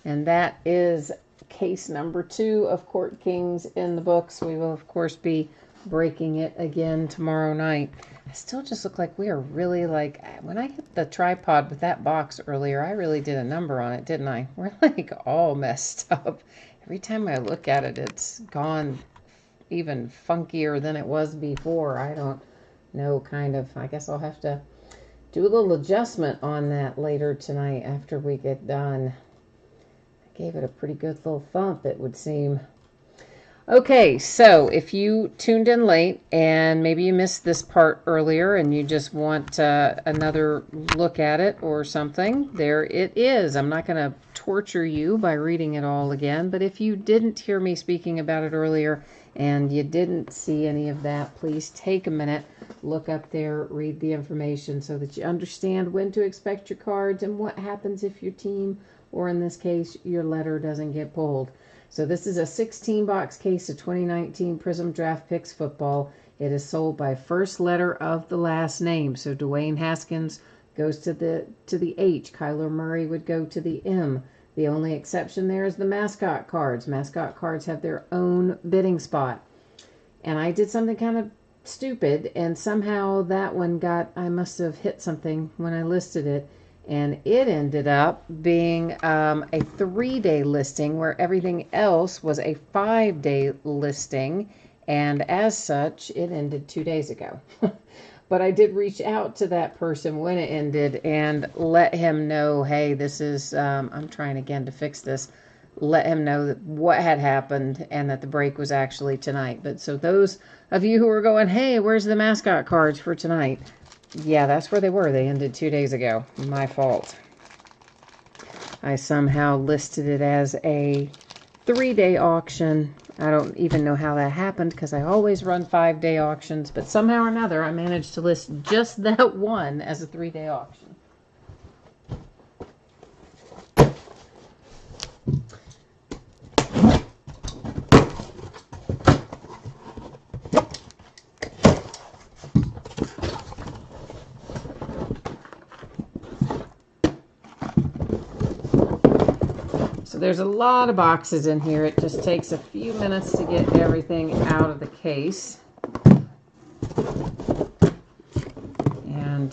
And that is case number 2 of Court Kings in the books. We will, of course, be breaking it again tomorrow night. I still just look like we are really like, when I hit the tripod with that box earlier, I really did a number on it, didn't I? We're like all messed up. Every time I look at it, it's gone even funkier than it was before. I don't know, kind of. I guess I'll have to do a little adjustment on that later tonight after we get done. I gave it a pretty good little thump, it would seem. Okay, so if you tuned in late and maybe you missed this part earlier and you just want another look at it or something, there it is. I'm not going to torture you by reading it all again, but if you didn't hear me speaking about it earlier and you didn't see any of that, please take a minute, look up there, read the information so that you understand when to expect your cards and what happens if your team, or in this case, your letter doesn't get pulled. So this is a 16-box case of 2019 Prizm Draft Picks football. It is sold by first letter of the last name. So Dwayne Haskins goes to the H. Kyler Murray would go to the M. The only exception there is the mascot cards. Mascot cards have their own bidding spot. And I did something kind of stupid, and somehow that one got, I must have hit something when I listed it. And it ended up being a 3-day listing where everything else was a 5-day listing. And as such, it ended 2 days ago. But I did reach out to that person when it ended and let him know, hey, this is, I'm trying again to fix this. Let him know that what had happened and that the break was actually tonight. But so those of you who are going, hey, where's the mascot cards for tonight? Yeah, that's where they were. They ended 2 days ago. My fault. I somehow listed it as a 3-day auction. I don't even know how that happened because I always run 5-day auctions, but somehow or another I managed to list just that one as a 3-day auction. There's a lot of boxes in here. It just takes a few minutes to get everything out of the case. And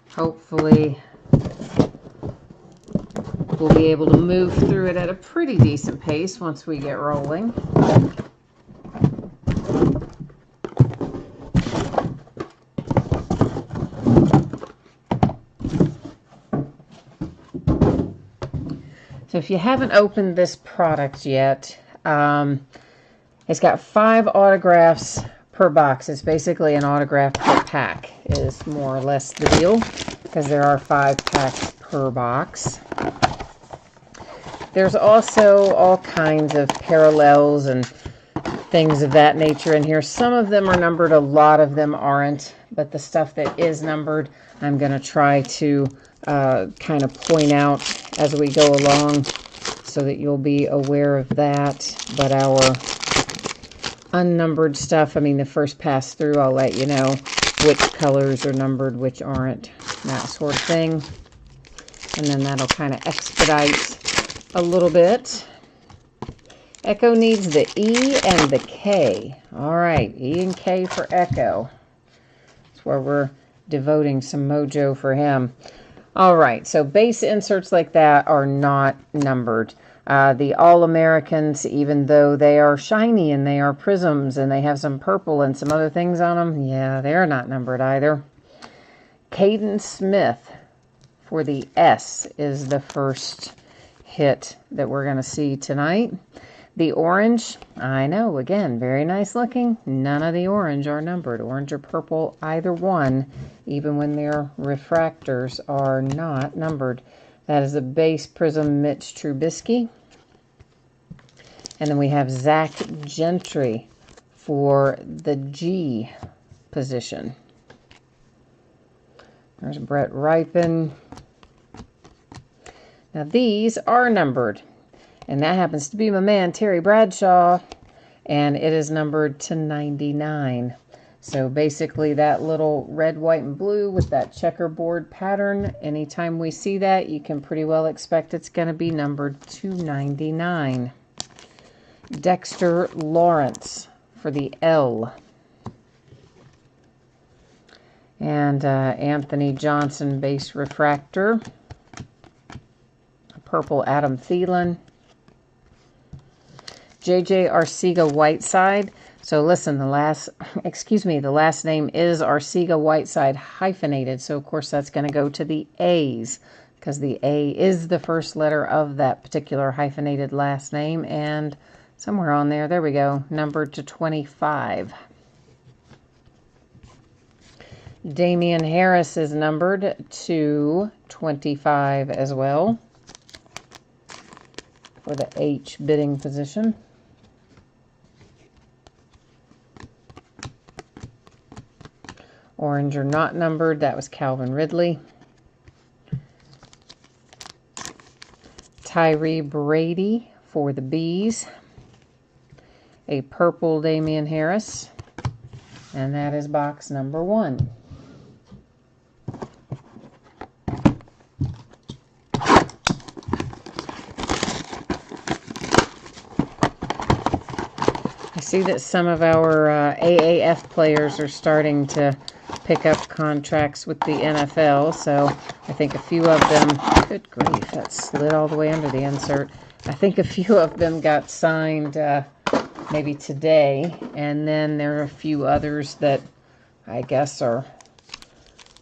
hopefully we'll be able to move through it at a pretty decent pace once we get rolling. So if you haven't opened this product yet, it's got 5 autographs per box. It's basically an autograph per pack is more or less the deal because there are 5 packs per box. There's also all kinds of parallels and things of that nature in here. Some of them are numbered, a lot of them aren't, but the stuff that is numbered, I'm going to try to kind of point out as we go along so that you'll be aware of that. But our unnumbered stuff, I mean, the first pass through, I'll let you know which colors are numbered, which aren't, that sort of thing. And then that'll kind of expedite a little bit. Echo needs the E and the K. All right, E and K for Echo. That's where we're devoting some mojo for him. All right, so base inserts like that are not numbered. The All-Americans, even though they are shiny and they are prisms and they have some purple and some other things on them, yeah, they're not numbered either. Caden Smith for the S is the first hit that we're going to see tonight. The orange, I know, again, very nice looking. None of the orange are numbered. Orange or purple, either one, even when their refractors are not numbered. That is the base prism Mitch Trubisky. And then we have Zach Gentry for the G position. There's Brett Ripon. Now these are numbered. And that happens to be my man, Terry Bradshaw, and it is numbered to 99. So basically that little red, white, and blue with that checkerboard pattern, anytime we see that, you can pretty well expect it's going to be numbered to 99. Dexter Lawrence for the L. And Anthony Johnson base refractor. Purple Adam Thielen. JJ Arcega-Whiteside. So listen, the last name is Arcega-Whiteside hyphenated. So of course that's going to go to the A's, because the A is the first letter of that particular hyphenated last name. And somewhere on there we go, numbered to 25. Damian Harris is numbered to 25 as well for the H bidding position. Orange or not numbered, that was Calvin Ridley. Tyree Brady for the B's. A purple Damian Harris. And that is box number 1. I see that some of our AAF players are starting to pick up contracts with the NFL, so I think a few of them, good grief, that slid all the way under the insert. I think a few of them got signed maybe today, and then there are a few others that I guess are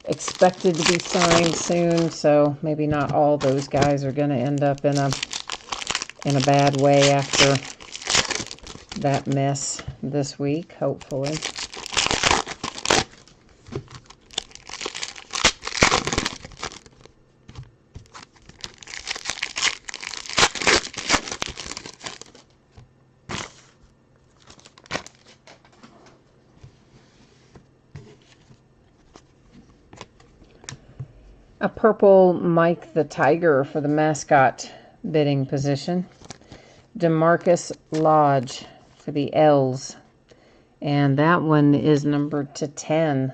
expected to be signed soon, so maybe not all those guys are going to end up in a bad way after that mess this week, hopefully. A purple Mike the Tiger for the mascot bidding position. DeMarcus Lodge for the L's. And that one is numbered to 10.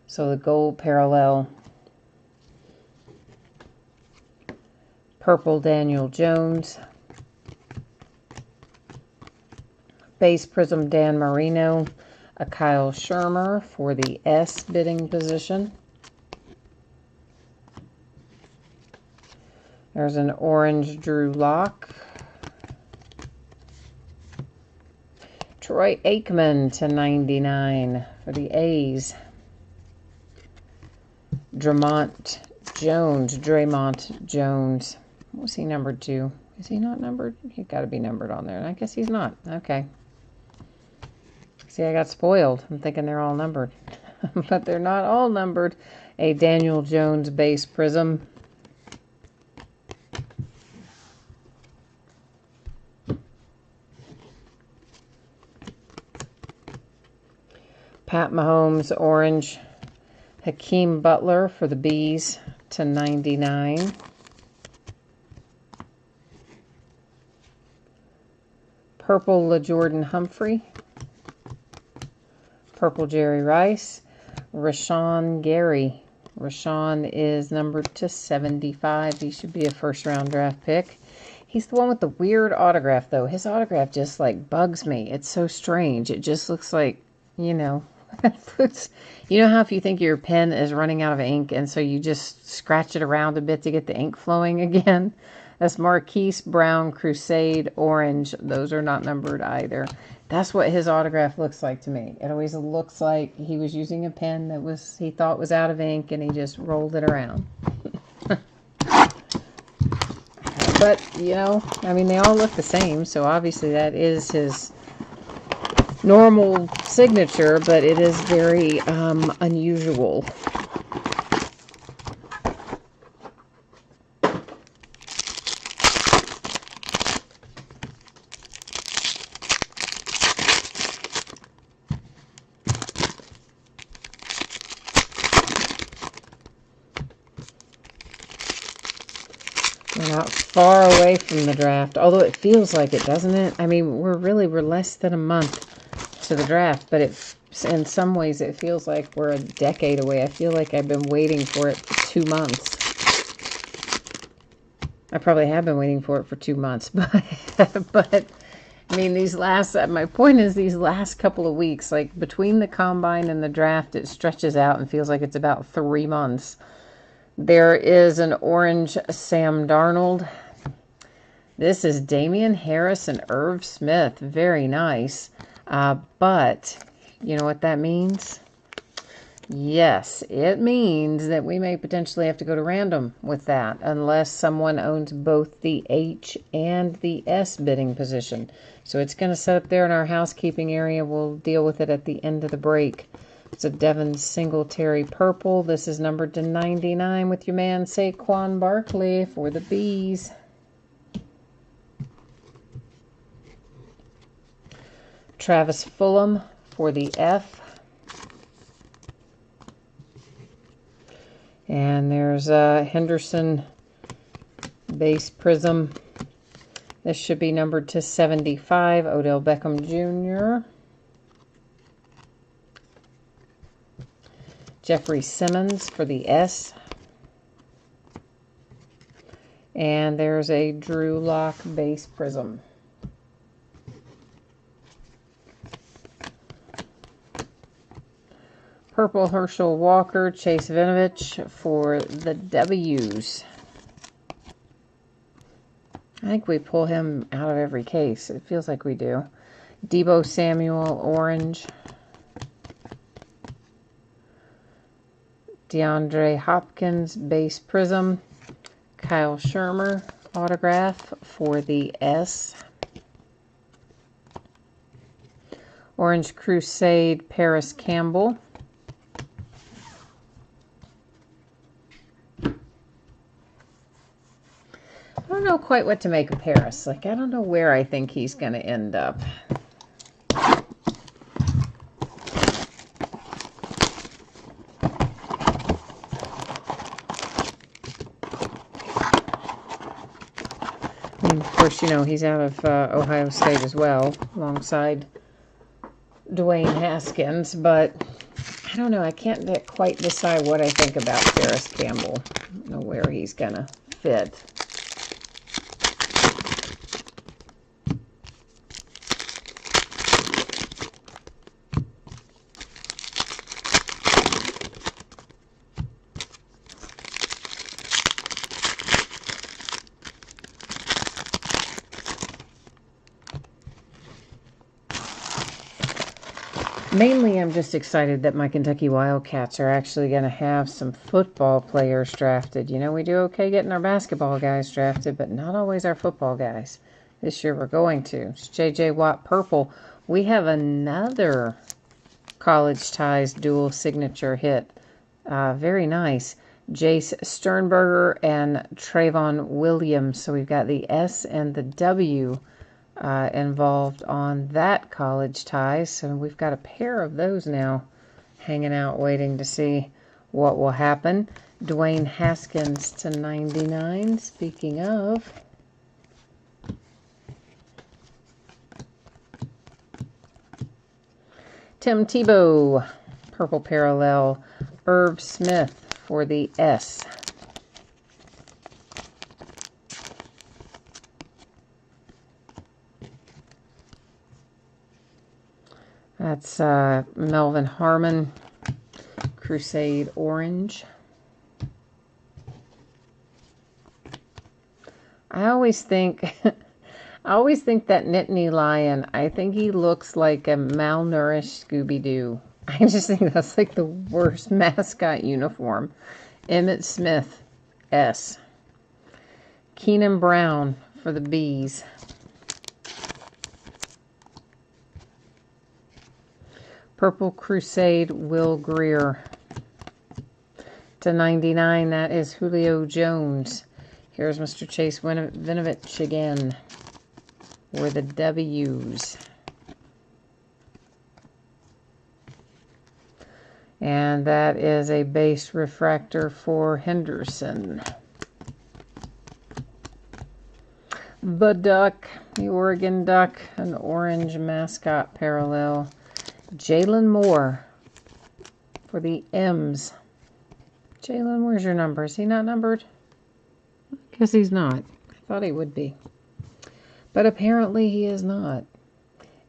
So the gold parallel. Purple Daniel Jones. Base Prism Dan Marino. A Kyle Shermer for the S bidding position. There's an orange Drew Lock. Troy Aikman to 99 for the A's. Draymond Jones. What was he numbered to? Is he not numbered? He's got to be numbered on there. I guess he's not. Okay. See, I got spoiled. I'm thinking they're all numbered. But they're not all numbered. A Daniel Jones base prism. Pat Mahomes orange. Hakeem Butler for the B's to 99. Purple LaJordan Humphrey. Purple Jerry Rice. Rashawn Gary. Rashawn is numbered to 75. He should be a first-round draft pick. He's the one with the weird autograph, though. His autograph just, like, bugs me. It's so strange. It just looks like, you know, you know how if you think your pen is running out of ink and so you just scratch it around a bit to get the ink flowing again? That's Marquise Brown Crusade orange. Those are not numbered either. That's what his autograph looks like to me. It always looks like he was using a pen that he thought was out of ink and he just rolled it around. But, you know, I mean, they all look the same, so obviously that is his normal signature, but it is very unusual. We're not far away from the draft, although it feels like it, doesn't it? I mean, we're less than a month to the draft, but in some ways it feels like we're a decade away. I feel like I've been waiting for it for 2 months. I probably have been waiting for it for 2 months, but I mean, my point is these last couple of weeks, like between the combine and the draft, it stretches out and feels like it's about 3 months. There is an orange Sam Darnold. This is Damian Harris and Irv Smith. Very nice. But you know what that means? Yes, it means that we may potentially have to go to random with that unless someone owns both the H and the S bidding position. So it's going to set up there in our housekeeping area. We'll deal with it at the end of the break. It's a Devin Singletary purple. This is numbered to 99 with your man Saquon Barkley for the B's. Travis Fulham for the F. And there's a Henderson base prism. This should be numbered to 75, Odell Beckham Jr. Jeffrey Simmons for the S. And there's a Drew Lock base prism. Purple Herschel Walker, Chase Vinovich for the W's. I think we pull him out of every case. It feels like we do. Deebo Samuel, orange. DeAndre Hopkins, base prism. Kyle Shermer, autograph for the S. Orange Crusade, Paris Campbell. I don't know quite what to make of Paris. Like, I don't know where I think he's going to end up. I mean, of course, you know, he's out of Ohio State as well, alongside Dwayne Haskins, but I don't know. I can't quite decide what I think about Paris Campbell. I don't know where he's going to fit. Mainly, I'm just excited that my Kentucky Wildcats are actually going to have some football players drafted. You know, we do okay getting our basketball guys drafted, but not always our football guys. This year we're going to. It's J.J. Watt purple. We have another College Ties dual signature hit. Very nice. Jace Sternberger and Trayvon Williams. So we've got the S and the W involved on that College Ties. So we've got a pair of those now hanging out waiting to see what will happen. Dwayne Haskins to 99. Speaking of, Tim Tebow, purple parallel. Irv Smith for the S. That's Melvin Harmon, Crusade Orange. I always think that Nittany Lion, I think he looks like a malnourished Scooby-Doo. I just think that's like the worst mascot uniform. Emmitt Smith, S. Keenan Brown for the B's. Purple Crusade, Will Greer. To 99, that is Julio Jones. Here's Mr. Chase Vinovich again. For the W's. And that is a base refractor for Henderson. The Duck, the Oregon Duck, an orange mascot parallel. Jalen Moore for the M's. Jalen, where's your number? Is he not numbered? I guess he's not. I thought he would be. But apparently he is not.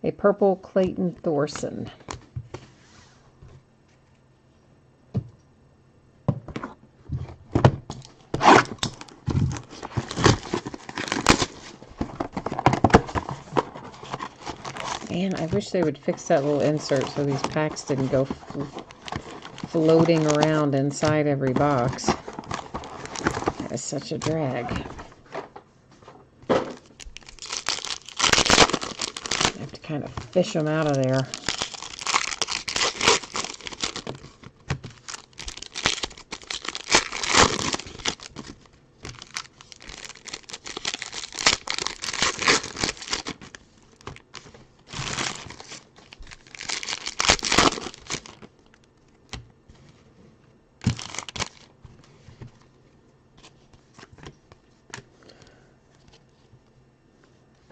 A purple Clayton Thorson. Man, I wish they would fix that little insert so these packs didn't go floating around inside every box. That is such a drag. I have to kind of fish them out of there.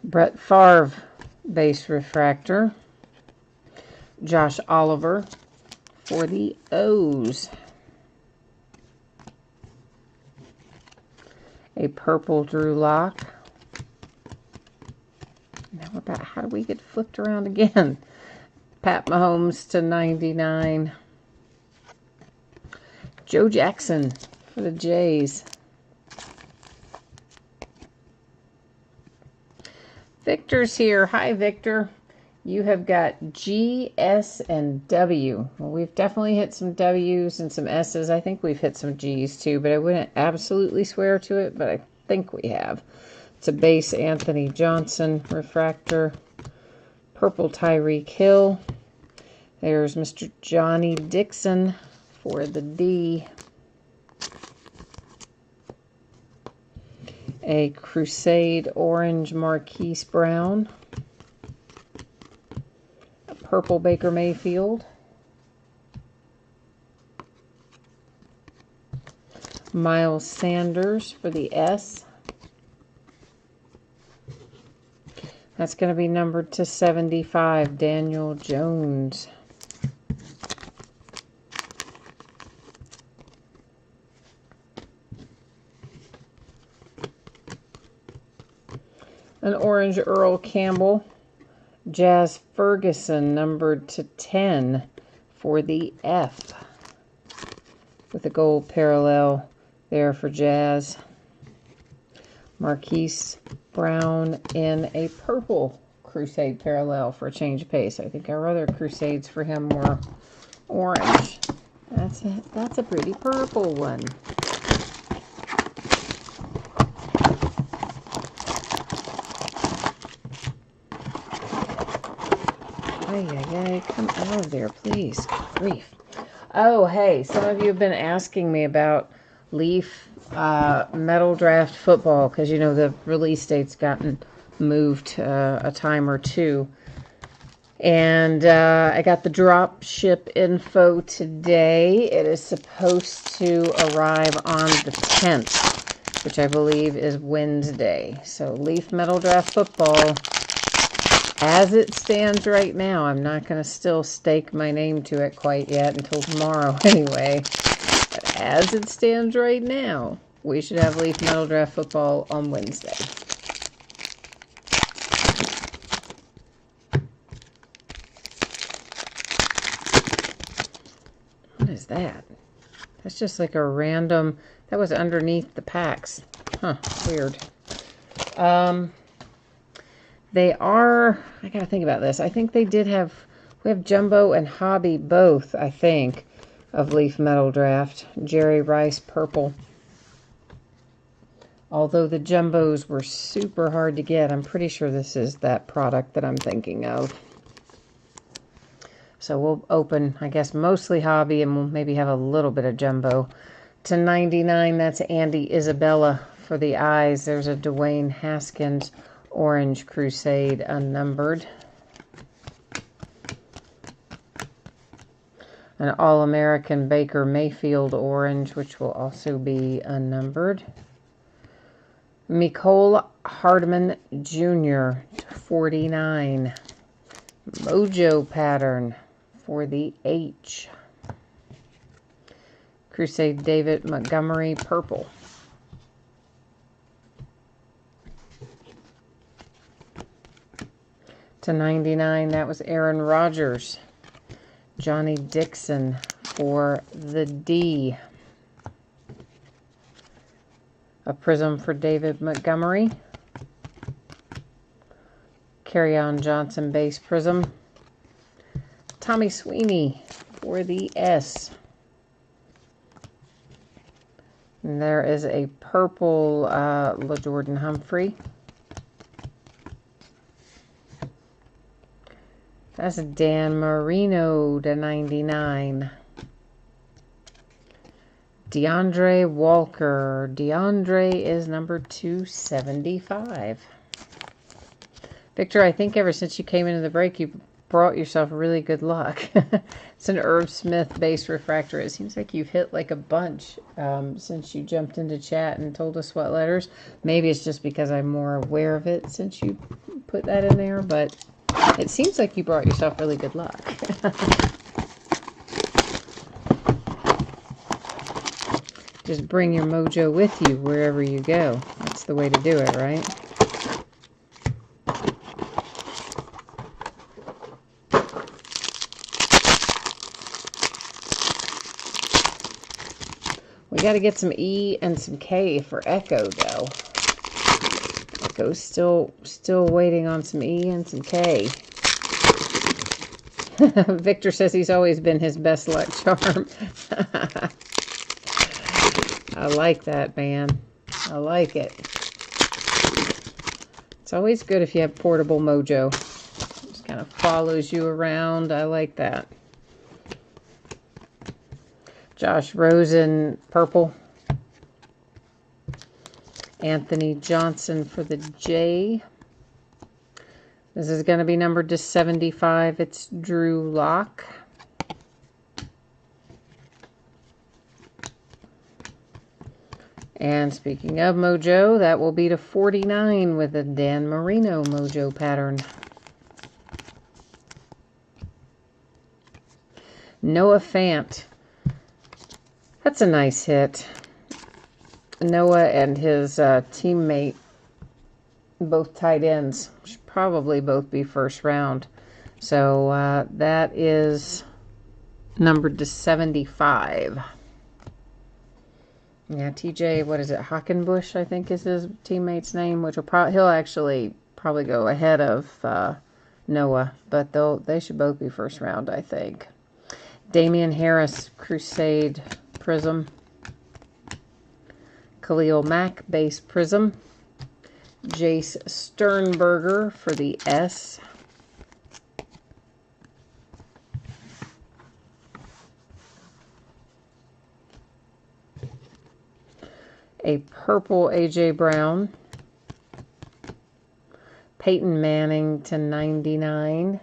Brett Favre base refractor. Josh Oliver for the O's. A purple Drew Lock. Now we're back. How do we get flipped around again? Pat Mahomes to 99. Joe Jackson for the Jays. Victor's here. Hi, Victor. You have got G, S, and W. Well, we've definitely hit some W's and some S's. I think we've hit some G's too, but I wouldn't absolutely swear to it, but I think we have. It's a base Anthony Johnson refractor. Purple Tyreek Hill. There's Mr. Johnny Dixon for the D. A Crusade Orange Marquise Brown. A purple Baker Mayfield. Miles Sanders for the S. That's going to be numbered to 75, Daniel Jones. An orange Earl Campbell. Jazz Ferguson, numbered to 10 for the F. With a gold parallel there for Jazz. Marquise Brown in a purple Crusade parallel for a change of pace. I think our other Crusades for him were orange. That's a pretty purple one. Ay, come out of there, please. Grief. Oh, hey, some of you have been asking me about Leaf Metal Draft Football, because, you know, the release date's gotten moved a time or two. And I got the drop ship info today. It is supposed to arrive on the 10th, which I believe is Wednesday. So Leaf Metal Draft Football, as it stands right now, I'm not going to still stake my name to it quite yet until tomorrow anyway. But as it stands right now, we should have Leaf Metal Draft Football on Wednesday. What is that? That's just like a random... That was underneath the packs. Huh, weird. They are, I gotta think about this. I think they did have, we have Jumbo and Hobby both, I think, of Leaf Metal Draft. Jerry Rice purple. Although the Jumbos were super hard to get, I'm pretty sure this is that product that I'm thinking of. So we'll open, I guess, mostly Hobby, and we'll maybe have a little bit of Jumbo. To 99, that's Andy Isabella for the eyes. There's a Dwayne Haskins Orange Crusade unnumbered. An All-American Baker Mayfield Orange, which will also be unnumbered. Mecole Hardman Jr. 49. Mojo pattern for the H. Crusade David Montgomery purple. /99. That was Aaron Rodgers. Johnny Dixon for the D. A Prizm for David Montgomery. Kerryon Johnson base Prizm. Tommy Sweeney for the S. And there is a purple LaJordan Humphrey. That's a Dan Marino /99. DeAndre Walker. DeAndre is number 275. Victor, I think ever since you came into the break, you brought yourself really good luck. It's an Irv Smith base refractor. It seems like you've hit like a bunch since you jumped into chat and told us what letters. Maybe it's just because I'm more aware of it since you put that in there, but it seems like you brought yourself really good luck. Just bring your mojo with you wherever you go. That's the way to do it, right? We got to get some E and some K for Echo, though. Echo's still waiting on some E and some K. Victor says he's always been his best luck charm. I like that, man. I like it. It's always good if you have portable mojo. Just kind of follows you around. I like that. Josh Rosen, purple. Anthony Johnson for the J. This is going to be numbered to 75. It's Drew Lock. And speaking of mojo, that will be to 49 with a Dan Marino mojo pattern. Noah Fant. That's a nice hit. Noah and his teammate, both tight ends, should probably both be first round. So that is numbered to 75. Yeah, TJ, what is it? Hockenbush, I think is his teammate's name, which will he'll actually probably go ahead of Noah, but they should both be first round, I think. Damian Harris, Crusade Prizm. Khalil Mack, base Prizm. Jace Sternberger for the S. A purple AJ Brown. Peyton Manning /99.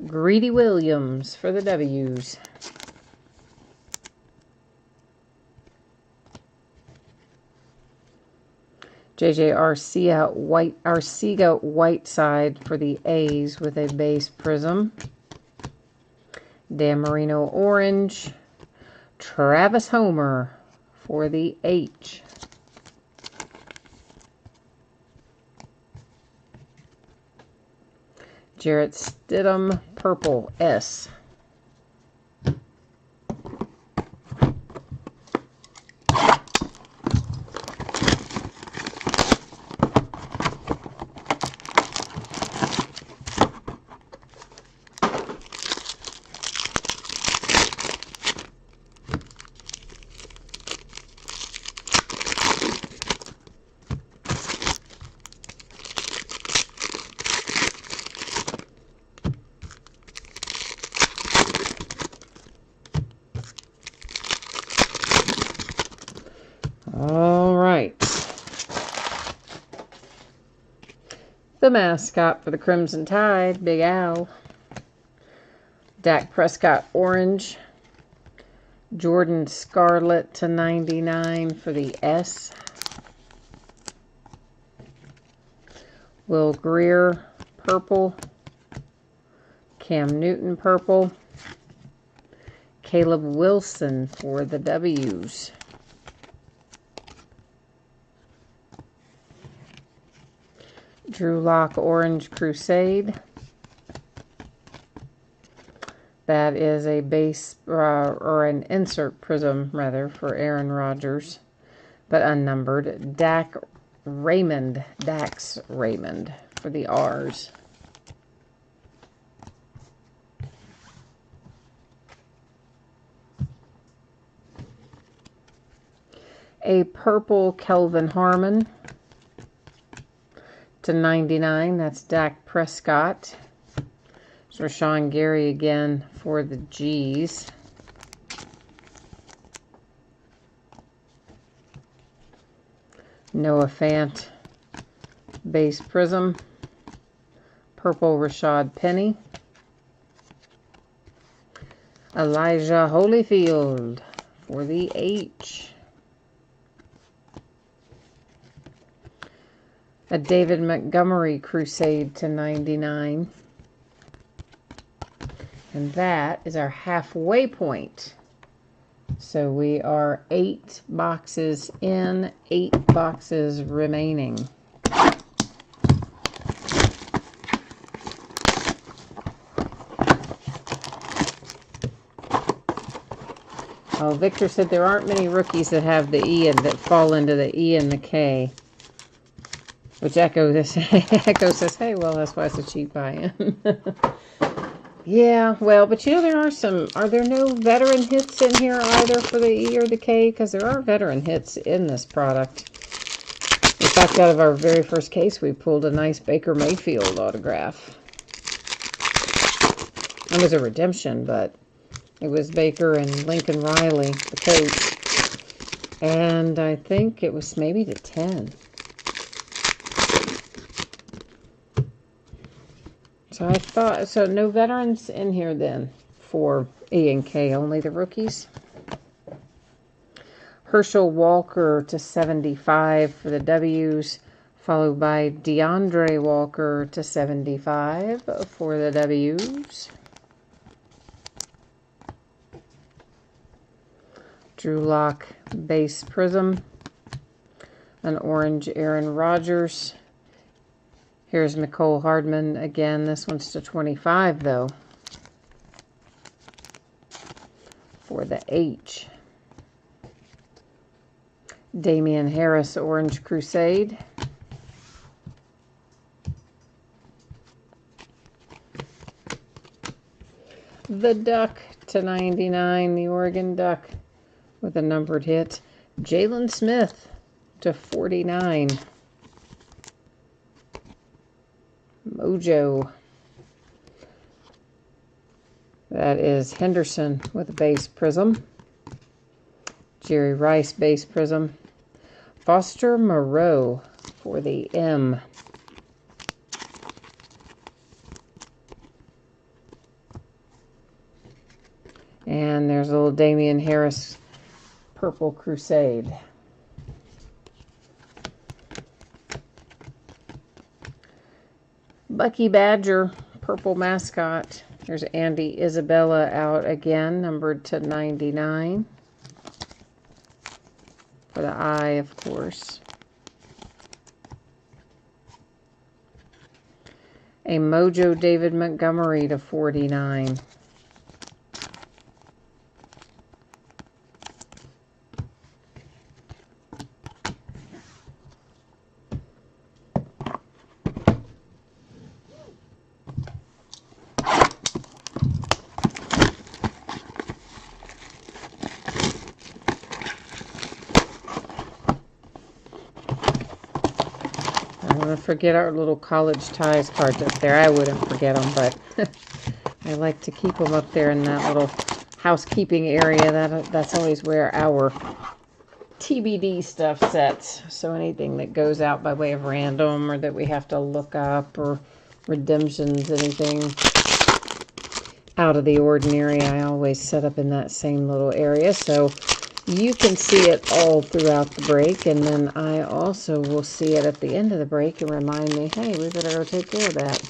Greedy Williams for the W's. JJ Arcega Whiteside for the A's with a base Prizm. Dan Marino orange. Travis Homer for the H. Jarrett Stidham purple S. All right. The mascot for the Crimson Tide, Big Al. Dak Prescott orange. Jordan Scarlett /99 for the S. Will Greer purple. Cam Newton purple. Caleb Wilson for the W's. Drew Lock Orange Crusade. That is a base, or an insert prism, rather, for Aaron Rodgers, but unnumbered. Dax Raymond for the R's. A purple Kelvin Harmon /99. That's Dak Prescott. So Rashawn Gary again for the G's. Noah Fant base prism. Purple Rashad Penny. Elijah Holyfield for the H. A David Montgomery Crusade /99. And that is our halfway point. So we are 8 boxes in, 8 boxes remaining. Oh, Victor said there aren't many rookies that have the E and that fall into the E and the K. Which Echo says, hey, well, that's why it's a cheap buy-in. Yeah, well, but you know, are there no veteran hits in here either for the E or the K? Because there are veteran hits in this product. In fact, out of our very first case, we pulled a nice Baker Mayfield autograph. It was a redemption, but it was Baker and Lincoln Riley, the coach. And I think it was maybe to 10. So I thought, so no veterans in here then for E and K, only the rookies. Herschel Walker /75 for the W's, followed by DeAndre Walker /75 for the W's. Drew Lock base prism, an orange Aaron Rodgers. Here's Nicole Hardman again. This one's /25 though for the H. Damian Harris Orange Crusade. The Duck /99, the Oregon Duck with a numbered hit. Jalen Smith /49. Mojo. That is Henderson with a base prism. Jerry Rice base prism. Foster Moreau for the M. And there's a little Damian Harris Purple Crusade. Bucky Badger Purple Mascot. There's Andy Isabella out again, numbered /99. For the I, of course. A Mojo David Montgomery /49. Forget our little college ties cards up there. I wouldn't forget them, but I like to keep them up there in that little housekeeping area. That's always where our TBD stuff sets. So anything that goes out by way of random or that we have to look up or redemptions, anything out of the ordinary, I always set up in that same little area. So you can see it all throughout the break, and then I also will see it at the end of the break and remind me, hey, we better go take care of that.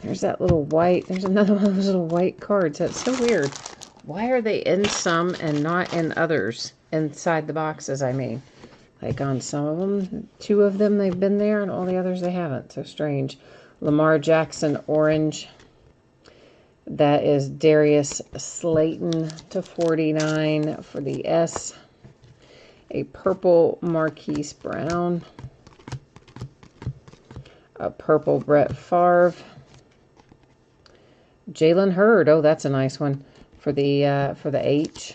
There's that little white. There's another one of those little white cards. That's so weird. Why are they in some and not in others? Inside the boxes, I mean. Like on some of them, 2 of them they've been there, and all the others they haven't. So strange. Lamar Jackson orange. That is Darius Slayton /49 for the S. A purple Marquise Brown. A purple Brett Favre. Jalen Hurd. Oh, that's a nice one for the H.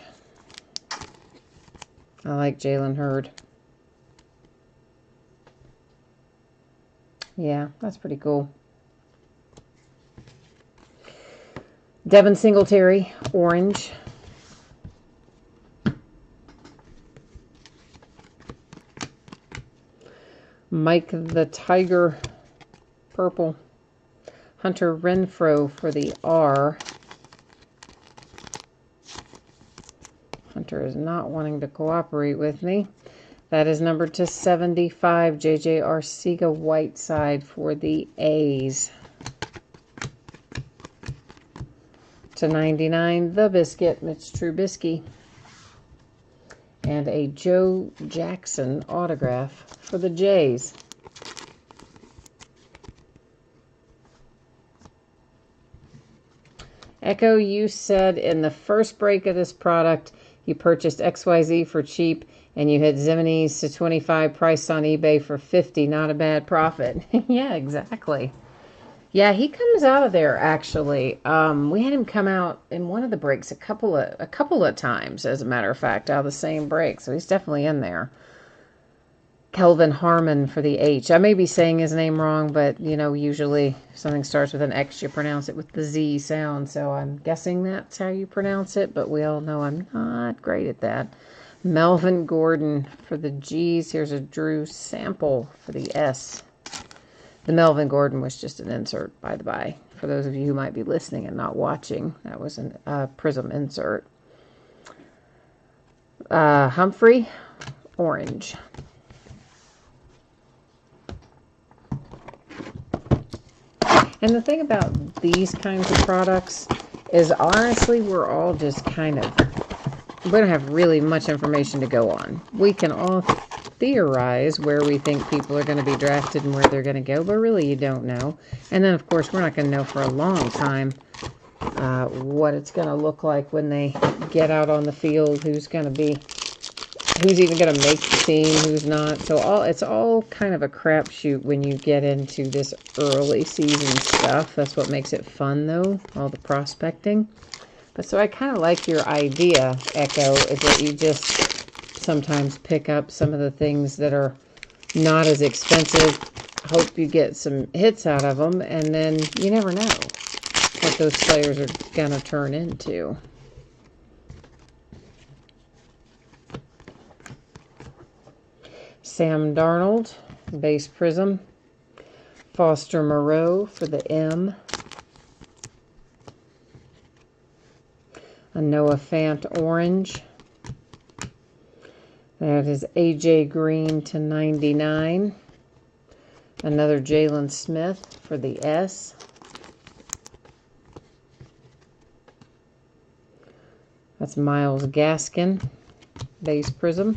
I like Jalen Hurd. Yeah, that's pretty cool. Devin Singletary, orange. Mike the Tiger, purple. Hunter Renfrow for the R. Hunter is not wanting to cooperate with me. That is numbered to 75. J.J. Arcega-Whiteside for the A's. To 99, The Biscuit, Mitch Trubisky. And a Joe Jackson autograph for the Jays. Echo, you said in the first break of this product, you purchased XYZ for cheap, and you hit Ziminis to 25, priced on eBay for 50. Not a bad profit. Yeah, exactly. Yeah, he comes out of there, actually. We had him come out in one of the breaks a couple of times, as a matter of fact, out of the same break. So he's definitely in there. Kelvin Harmon for the H. I may be saying his name wrong, but, you know, usually if something starts with an X, you pronounce it with the Z sound. So I'm guessing that's how you pronounce it, but we all know I'm not great at that. Melvin Gordon for the G's. Here's a Drew Sample for the S. The Melvin Gordon was just an insert, by the by. For those of you who might be listening and not watching, that was a Prizm insert. Humphrey, orange. And the thing about these kinds of products is, honestly, we're all just kind of, we don't have really much information to go on. We can all theorize where we think people are going to be drafted and where they're going to go, but really you don't know. And then, of course, we're not going to know for a long time what it's going to look like when they get out on the field, who's going to be, who's even going to make the team, who's not. So it's all kind of a crapshoot when you get into this early season stuff. That's what makes it fun, though, all the prospecting. But so I kind of like your idea, Echo, is that you just sometimes pick up some of the things that are not as expensive. Hope you get some hits out of them, and then you never know what those players are going to turn into. Sam Darnold, base Prizm. Foster Moreau for the M. A Noah Fant orange. That is AJ Green to 99. Another Jalen Smith for the S. That's Myles Gaskin, base Prizm.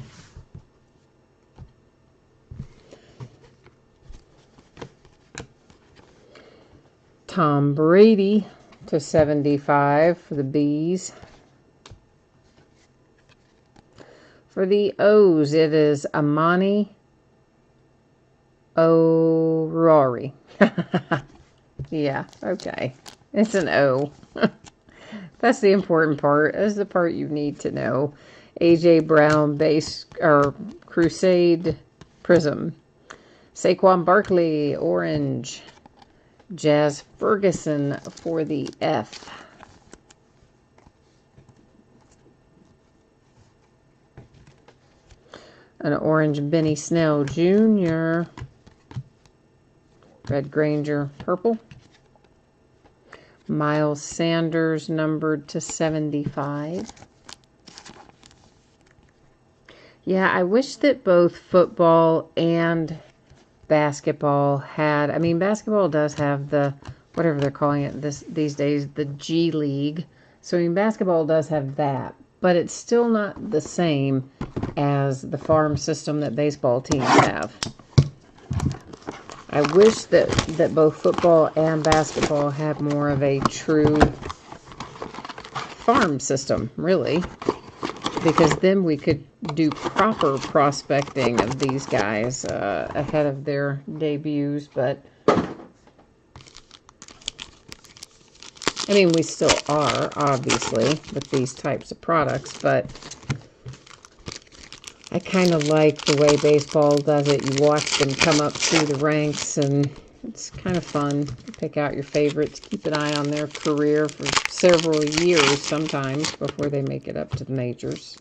Tom Brady to 75 for the B's. For the O's, it is Amani O'Rory. Yeah, okay. It's an O. That's the important part. That's the part you need to know. AJ Brown base or Crusade Prizm. Saquon Barkley orange. Jazz Ferguson for the F. An orange Benny Snell Jr. Red Granger purple. Miles Sanders numbered to 75. Yeah, I wish that both football and basketball had, I mean, basketball does have the whatever they're calling it these days, the G League. So I mean, basketball does have that, but it's still not the same as the farm system that baseball teams have. I wish that both football and basketball had more of a true farm system, really, because then we could do proper prospecting of these guys ahead of their debuts. But I mean, we still are, obviously, with these types of products, but I kind of like the way baseball does it. You watch them come up through the ranks, and it's kind of fun to pick out your favorites, keep an eye on their career for several years sometimes before they make it up to the majors.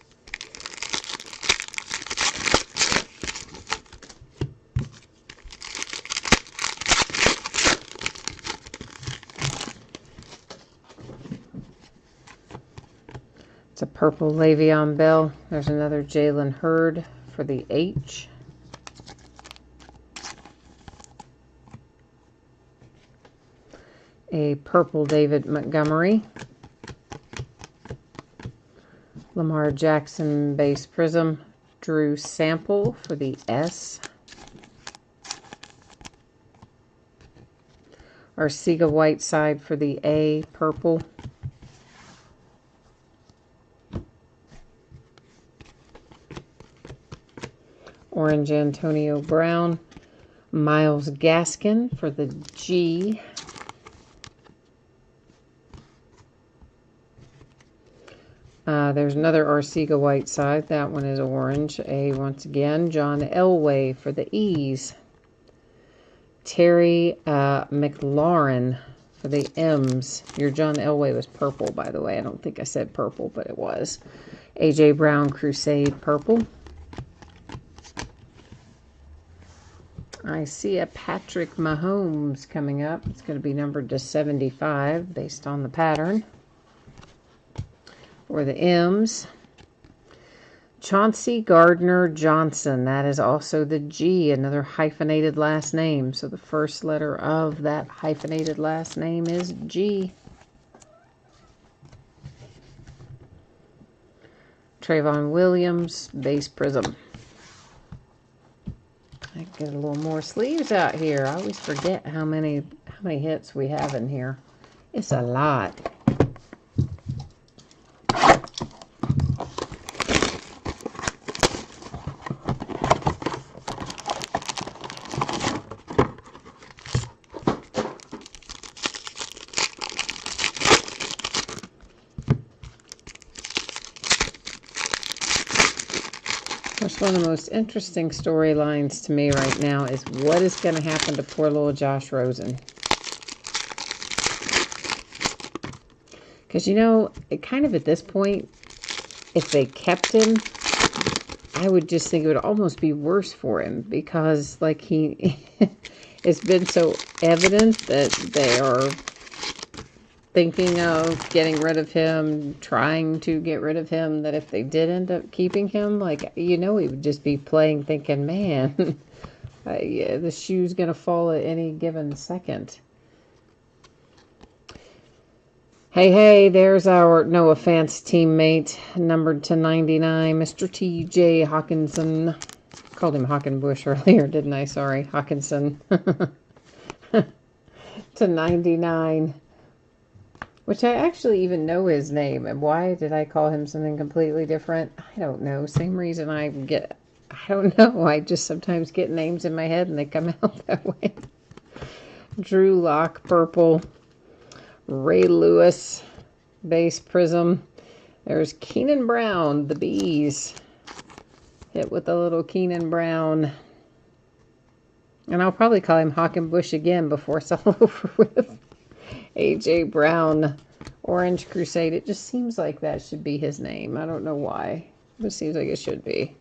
It's a purple Le'Veon Bell. There's another Jalen Hurd for the H. A purple David Montgomery. Lamar Jackson base prism. Drew Sample for the S. Arcega Whiteside for the A, purple. Orange Antonio Brown. Myles Gaskin for the G. There's another Arcega Whiteside. That one is orange. A once again. John Elway for the E's. Terry McLaurin for the M's. Your John Elway was purple, by the way. I don't think I said purple, but it was. A.J. Brown Crusade purple. I see a Patrick Mahomes coming up. It's going to be numbered to 75 based on the pattern. For the M's. Chauncey Gardner Johnson. That is also the G, another hyphenated last name. So the first letter of that hyphenated last name is G. Trayvon Williams, base prism. I get a little more sleeves out here. I always forget how many hits we have in here. It's a lot. One of the most interesting storylines to me right now is what is going to happen to poor little Josh Rosen. Because, you know, kind of at this point, if they kept him, I would just think it would almost be worse for him. Because, like, it's been so evident that they are thinking of getting rid of him, trying to get rid of him, that if they did end up keeping him, like, you know, he would just be playing thinking, man, yeah, the shoe's going to fall at any given second. Hey, there's our no offense teammate, numbered to 99, Mr. T.J. Hawkinson. Called him Hawkenbush earlier, didn't I? Sorry, Hawkinson. To 99. Which I actually even know his name. And why did I call him something completely different? I don't know. Same reason I don't know. I just sometimes get names in my head and they come out that way. Drew Lock, purple. Ray Lewis, base prism. There's Keenan Brown, the Bees. Hit with a little Keenan Brown. And I'll probably call him Hawkenbush again before it's all over with. A.J. Brown, Orange Crusade. It just seems like that should be his name. I don't know why, but it seems like it should be.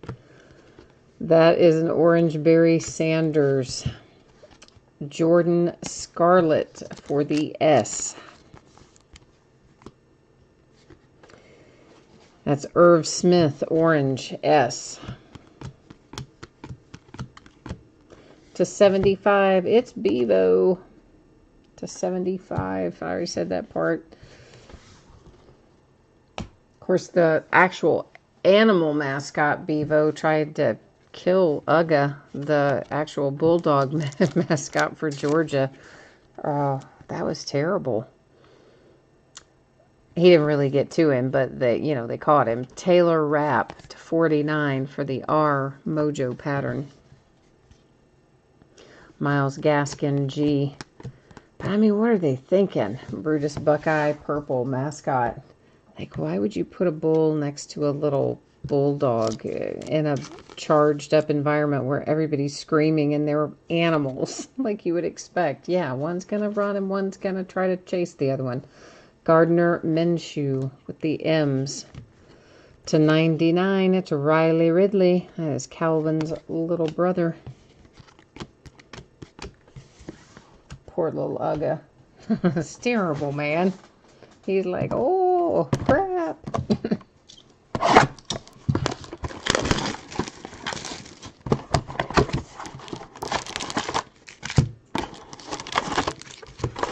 That is an Orangeberry Sanders. Jordan Scarlett for the S. That's Irv Smith, orange, S. To 75, it's Bevo. to 75. I already said that part. Of course, the actual animal mascot, Bevo, tried to kill Uga, the actual bulldog mascot for Georgia. Oh, that was terrible. He didn't really get to him, but they caught him. Taylor Rapp to 49 for the R Mojo pattern. Miles Gaskin, G. But I mean, what are they thinking? Brutus Buckeye, purple mascot. Like, why would you put a bull next to a little bulldog in a charged up environment where everybody's screaming and they're animals like you would expect? Yeah, one's going to run and one's going to try to chase the other one. Gardner Minshew with the M's. To 99, it's Riley Ridley. That is Calvin's little brother. Poor little Uga. It's terrible, man. He's like, oh, crap.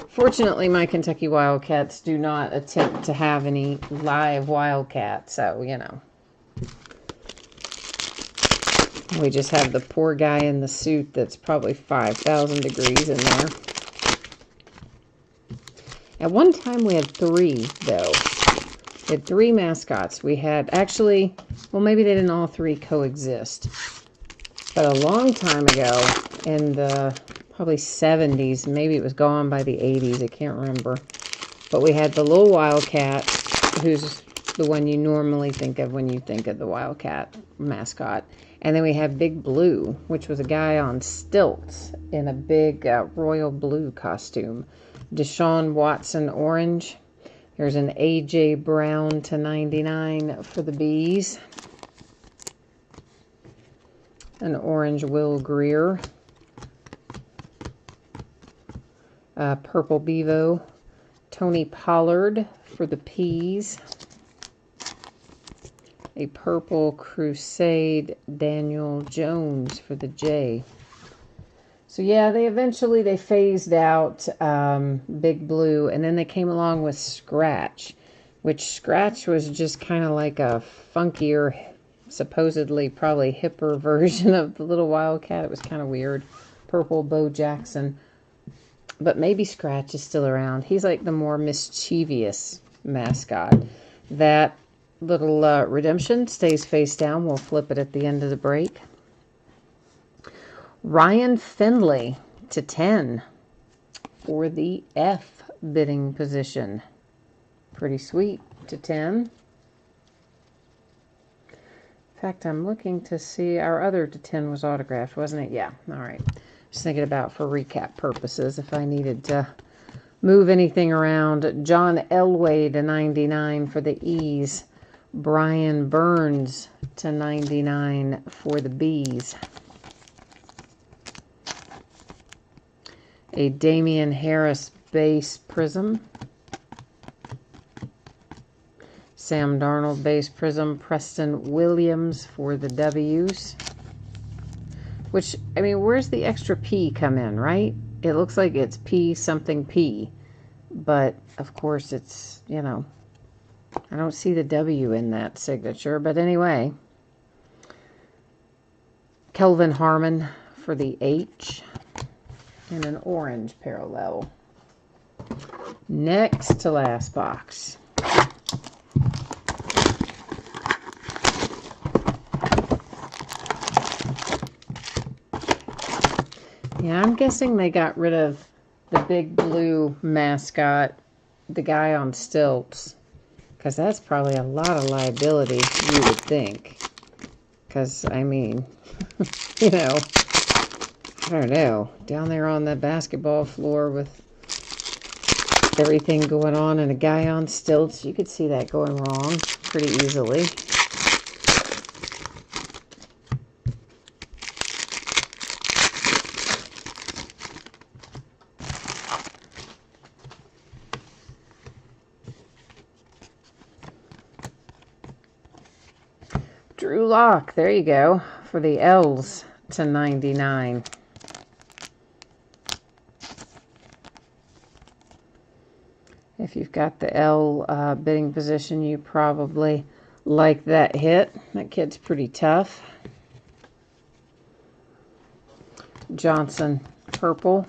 Fortunately, my Kentucky Wildcats do not attempt to have any live Wildcats, so, you know. We just have the poor guy in the suit that's probably 5,000 degrees in there. At one time, we had 3, though. We had 3 mascots. We had, actually, well, maybe they didn't all 3 coexist. But a long time ago, in the probably 70s, maybe it was gone by the 80s, I can't remember. But we had the little Wildcat, who's the one you normally think of when you think of the Wildcat mascot. And then we had Big Blue, which was a guy on stilts in a big royal blue costume. Deshaun Watson orange. Here's an A.J. Brown to 99 for the Bees. An orange Will Greer. Purple Bevo. Tony Pollard for the P's. A purple Crusade Daniel Jones for the J. So yeah, they phased out Big Blue, and then they came along with Scratch, which Scratch was just kind of like a funkier, supposedly probably hipper version of the little Wildcat. It was kind of weird. Purple Bo Jackson. But maybe Scratch is still around. He's like the more mischievous mascot. That little Redemption stays face down. We'll flip it at the end of the break. Ryan Finley to 10 for the F bidding position. Pretty sweet to 10. In fact, I'm looking to see, our other to 10 was autographed, wasn't it? Yeah, all right. Just thinking about for recap purposes if I needed to move anything around. John Elway to 99 for the E's. Brian Burns to 99 for the B's. A Damian Harris base prism. Sam Darnold base prism. Preston Williams for the W's. Which, I mean, where's the extra P come in, right? It looks like it's P something P. But, of course, it's, you know, I don't see the W in that signature. But anyway. Kelvin Harmon for the H. And an orange parallel. Next to last box. Yeah, I'm guessing they got rid of the Big Blue mascot, the guy on stilts. Because that's probably a lot of liability, you would think. Because, I mean, you know, I don't know, down there on the basketball floor with everything going on and a guy on stilts, you could see that going wrong pretty easily. Drew Lock, there you go, for the L's to 99. If you've got the L bidding position, you probably like that hit. That kid's pretty tough. Johnson, purple.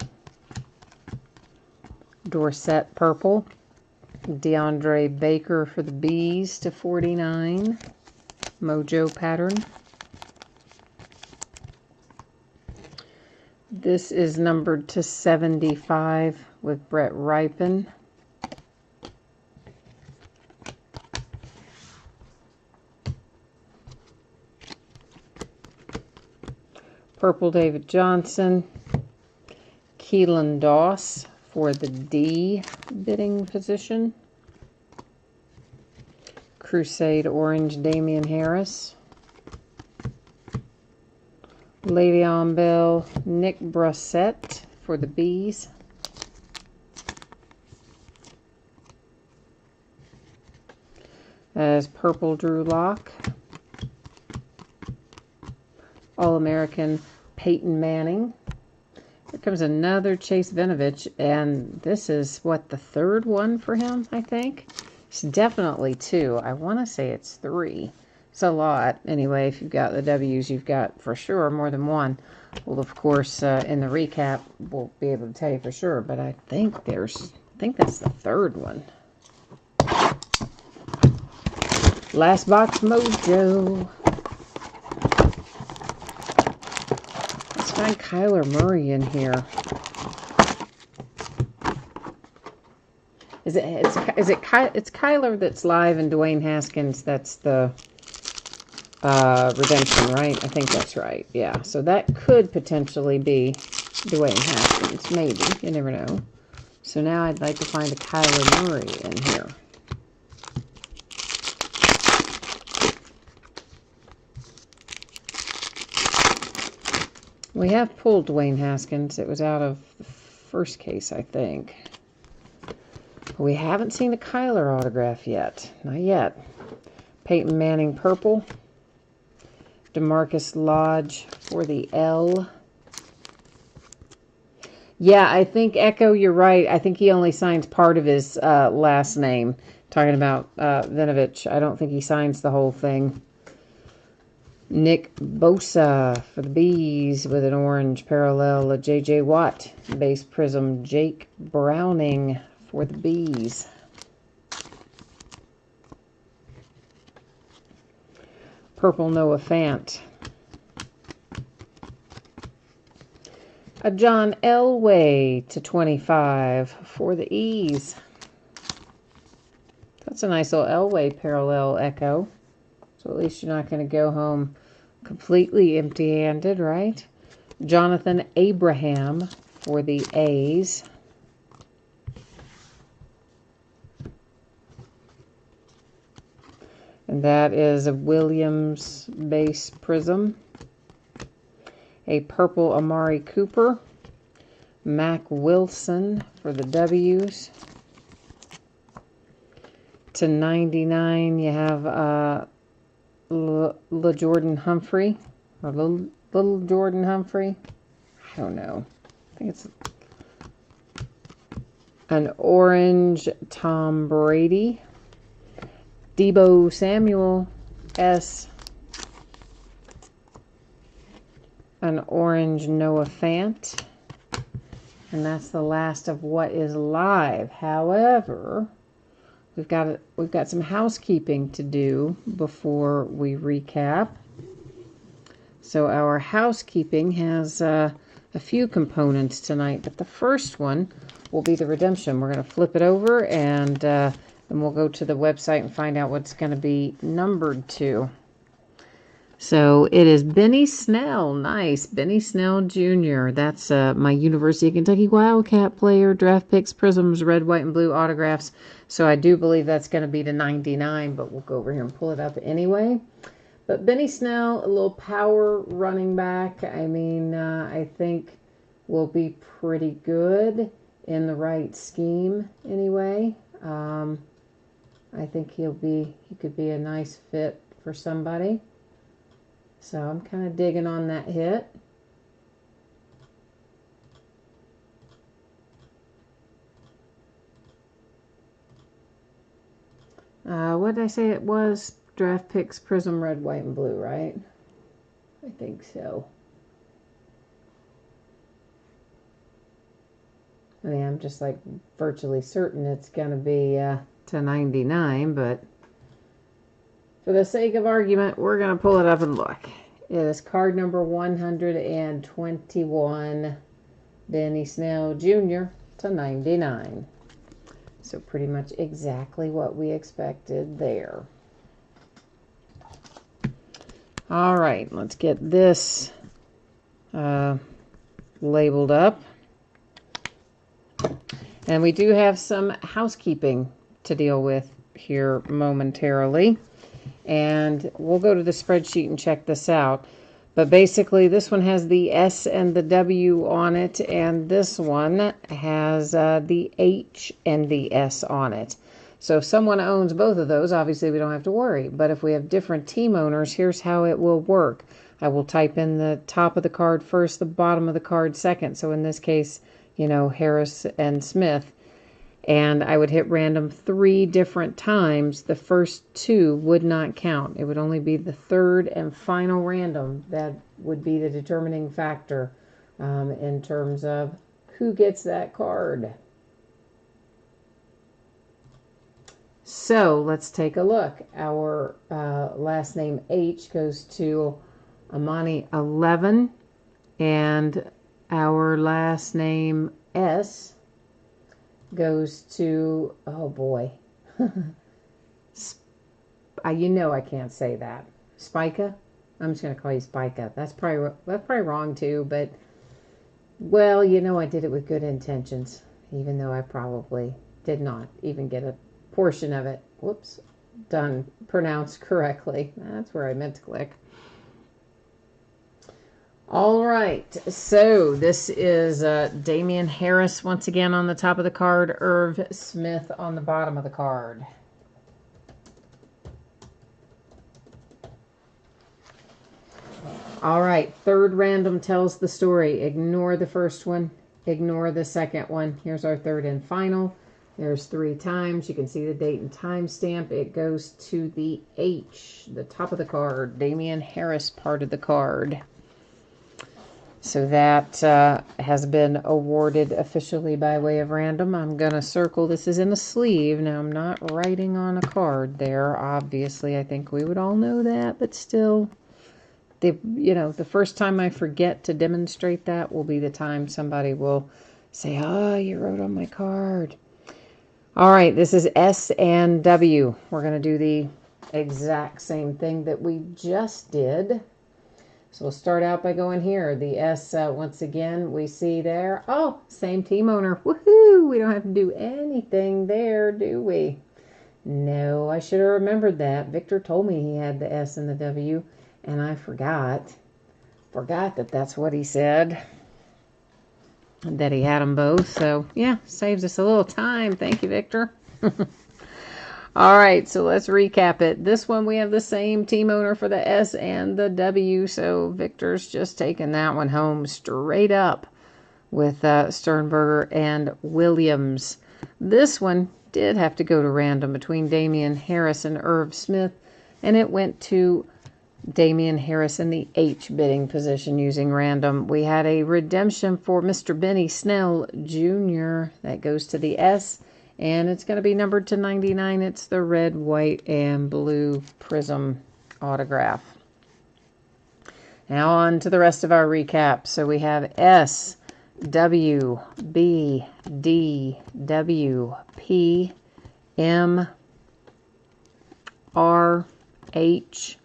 Dorsett, purple. DeAndre Baker for the Bees to 49. Mojo pattern. This is numbered to 75 with Brett Ripon. Purple David Johnson. Keelan Doss for the D bidding position. Crusade Orange Damian Harris. Le'Veon Bell, Nick Brissett for the Bees. As purple Drew Lock. All-American Peyton Manning. Here comes another Chase Vinovich, and this is, what, the third one for him, I think? It's definitely 2. I want to say it's 3. It's a lot. Anyway, if you've got the W's, you've got for sure more than 1. Well, of course, in the recap, we'll be able to tell you for sure, but I think that's the 3rd one. Last box mojo. Let's find Kyler Murray in here. It's Kyler that's live and Dwayne Haskins that's the redemption, right? I think that's right. Yeah, so that could potentially be Dwayne Haskins. Maybe. You never know. So now I'd like to find a Kyler Murray in here. We have pulled Dwayne Haskins. It was out of the first case, I think. We haven't seen the Kyler autograph yet. Not yet. Peyton Manning, purple. DeMarcus Lodge for the L. Yeah, I think, Echo, you're right. I think he only signs part of his last name. Talking about Vinovich. I don't think he signs the whole thing. Nick Bosa for the Bees with an orange parallel. J.J. Watt, base prism. Jake Browning for the Bees. Purple Noah Fant. A John Elway to 25 for the E's. That's a nice little Elway parallel, Echo. So at least you're not going to go home completely empty-handed, right? Jonathan Abraham for the A's. And that is a Williams base prism. A purple Amari Cooper. Mac Wilson for the W's. To 99, you have Jordan Humphrey. Or little Jordan Humphrey. I don't know. I think it's an orange Tom Brady. Debo Samuel, S. An orange Noah Fant. And that's the last of what is live. However, we've got some housekeeping to do before we recap. So our housekeeping has a few components tonight, but the first one will be the redemption. We're going to flip it over and then we'll go to the website and find out what's going to be numbered to. So it is Benny Snell. Nice. Benny Snell Jr. That's my University of Kentucky Wildcat player. Draft picks, prisms, red, white, and blue autographs. So I do believe that's going to be to 99, but we'll go over here and pull it up anyway. But Benny Snell, a little power running back. I mean, I think will be pretty good in the right scheme anyway. I think he could be a nice fit for somebody. So I'm kind of digging on that hit. What did I say it was? Draft picks, Prism, red, white, and blue, right? I think so. I mean, I'm just like virtually certain it's going to be to 99, but for the sake of argument, we're going to pull it up and look. It is card number 121, Benny Snell Jr. to 99. So pretty much exactly what we expected there. All right, let's get this labeled up. And we do have some housekeeping to deal with here momentarily. And we'll go to the spreadsheet and check this out. But basically, this one has the S and the W on it, and this one has the H and the S on it. So if someone owns both of those, obviously we don't have to worry. But if we have different team owners, here's how it will work. I will type in the top of the card first, the bottom of the card second. So in this case, you know, Harris and Smith. And I would hit random 3 different times. The first 2 would not count. It would only be the third and final random that would be the determining factor in terms of who gets that card. So let's take a look. Our last name H goes to Amani 11, and our last name S goes to, oh boy, you know I can't say that. Spica? I'm just going to call you Spica. That's probably wrong too, but, well, you know I did it with good intentions, even though I probably did not even get a portion of it, whoops, pronounced correctly. That's where I meant to click. All right, so this is Damian Harris once again on the top of the card, Irv Smith on the bottom of the card. All right, third random tells the story. Ignore the first one, ignore the second one. Here's our third and final. There's 3 times. You can see the date and time stamp. It goes to the H, the top of the card, Damian Harris part of the card. So that has been awarded officially by way of random. I'm going to circle. This is in a sleeve. Now, I'm not writing on a card there. Obviously, I think we would all know that. But still, the first time I forget to demonstrate that will be the time somebody will say, oh, you wrote on my card. All right, this is S and W. We're going to do the exact same thing that we just did. So we'll start out by going here. The S, once again, we see there. Oh, same team owner. Woohoo! We don't have to do anything there, do we? No, I should have remembered that. Victor told me he had the S and the W, and I forgot. Forgot that that's what he said. That he had them both. So, yeah, saves us a little time. Thank you, Victor. All right, so let's recap it. This one, we have the same team owner for the S and the W, so Victor's just taking that one home straight up with Sternberger and Williams. This one did have to go to random between Damian Harris and Irv Smith, and it went to Damian Harris in the H bidding position using random. We had a redemption for Mr. Benny Snell Jr. That goes to the S. And it's going to be numbered to 99. It's the red, white, and blue Prism autograph. Now on to the rest of our recap. So we have S, W, B, D, W, P, M, R, H,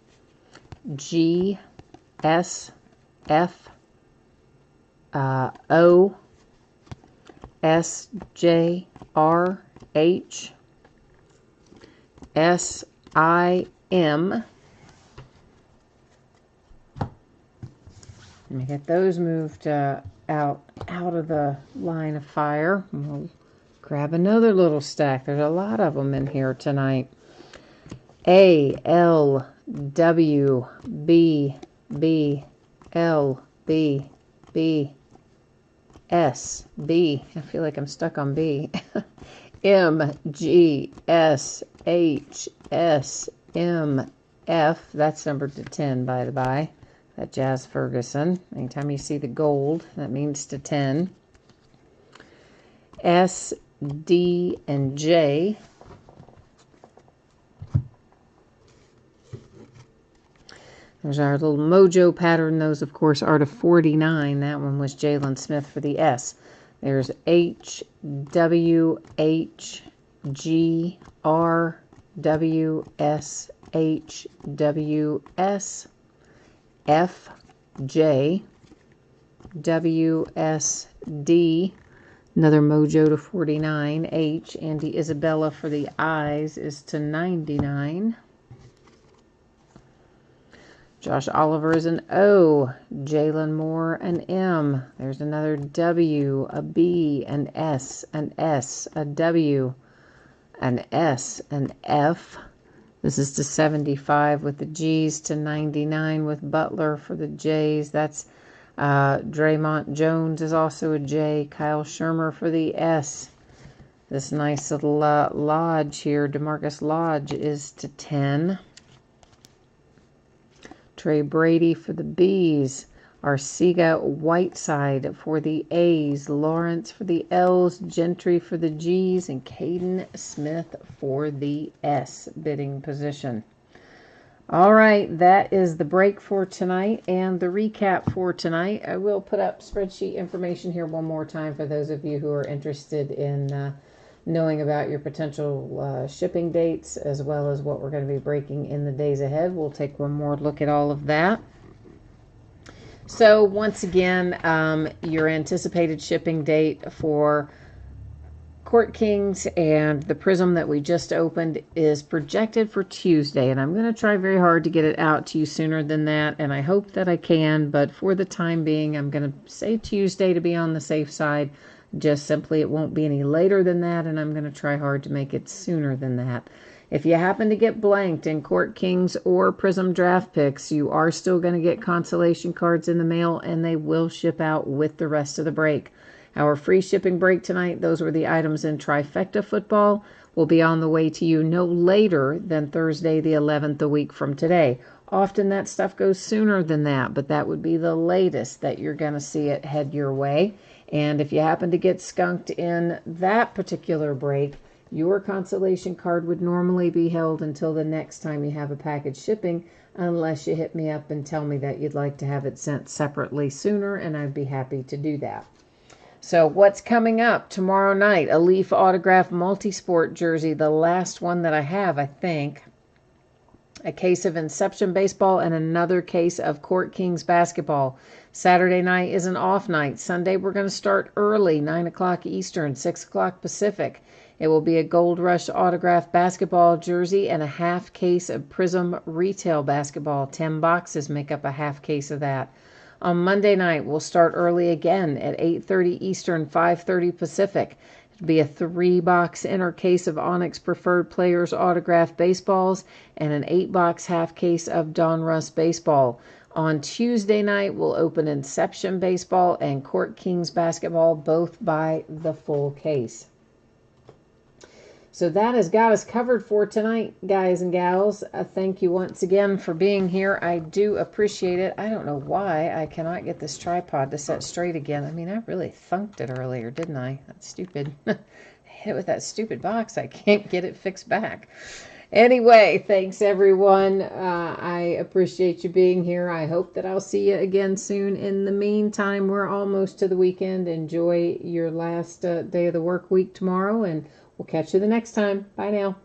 G, S, F, O, S, J, R, H, S, I, M. Let me get those moved out of the line of fire. We'll grab another little stack. There's a lot of them in here tonight. A, L, W, B, B, L, B, B, S, B. I feel like I'm stuck on B. M, G, S, H, S, M, F. That's numbered to 10, by the by. That Jazz Ferguson. Anytime you see the gold, that means to 10. S, D, and J. There's our little mojo pattern. Those, of course, are to 49. That one was Jalen Smith for the S. There's H, W, H, G, R, W, S, H, W, S, F, J, W, S, D. Another mojo to 49. H, Andy Isabella for the I's is to 99. Josh Oliver is an O. Jalen Moore an M. There's another W, a B, an S, a W, an S, an F. This is to 75 with the G's, to 99 with Butler for the J's. That's Draymond Jones is also a J. Kyle Shermer for the S. This nice little Lodge here, DeMarcus Lodge, is to 10. Trey Brady for the B's. Arcega Whiteside for the A's. Lawrence for the L's. Gentry for the G's. And Caden Smith for the S bidding position. All right, that is the break for tonight and the recap for tonight. I will put up spreadsheet information here one more time for those of you who are interested in knowing about your potential shipping dates, as well as what we're going to be breaking in the days ahead. We'll take one more look at all of that. So once again, your anticipated shipping date for Court Kings and the Prizm that we just opened is projected for Tuesday, and I'm going to try very hard to get it out to you sooner than that, and I hope that I can, but for the time being, I'm going to say Tuesday to be on the safe side. Just simply, it won't be any later than that, and I'm going to try hard to make it sooner than that. If you happen to get blanked in Court Kings or Prizm draft picks, you are still going to get consolation cards in the mail, and they will ship out with the rest of the break. Our free shipping break tonight, those were the items in Trifecta football, will be on the way to you no later than Thursday the 11th, a week from today. Often that stuff goes sooner than that, but that would be the latest that you're going to see it head your way. And if you happen to get skunked in that particular break, your consolation card would normally be held until the next time you have a package shipping, unless you hit me up and tell me that you'd like to have it sent separately sooner, and I'd be happy to do that. So what's coming up tomorrow night? A Leaf autograph multi-sport jersey, the last one that I have, I think. A case of Inception baseball and another case of Court Kings basketball. Saturday night is an off night. Sunday we're going to start early, 9 o'clock Eastern, 6 o'clock Pacific. It will be a Gold Rush autograph basketball jersey and a half case of Prizm retail basketball. 10 boxes make up a half case of that. On Monday night, we'll start early again at 8:30 Eastern, 5:30 Pacific. It'll be a 3-box inner case of Onyx Preferred Players autographed baseballs and an 8-box half case of Donruss baseball. On Tuesday night, we'll open Inception baseball and Court Kings basketball, both by the full case. So that has got us covered for tonight, guys and gals. Thank you once again for being here. I do appreciate it. I don't know why I cannot get this tripod to set straight again. I mean, I really thunked it earlier, didn't I? That's stupid. I hit it with that stupid box. I can't get it fixed back. Anyway, thanks everyone. I appreciate you being here. I hope that I'll see you again soon. In the meantime, we're almost to the weekend. Enjoy your last day of the work week tomorrow, and we'll catch you the next time. Bye now.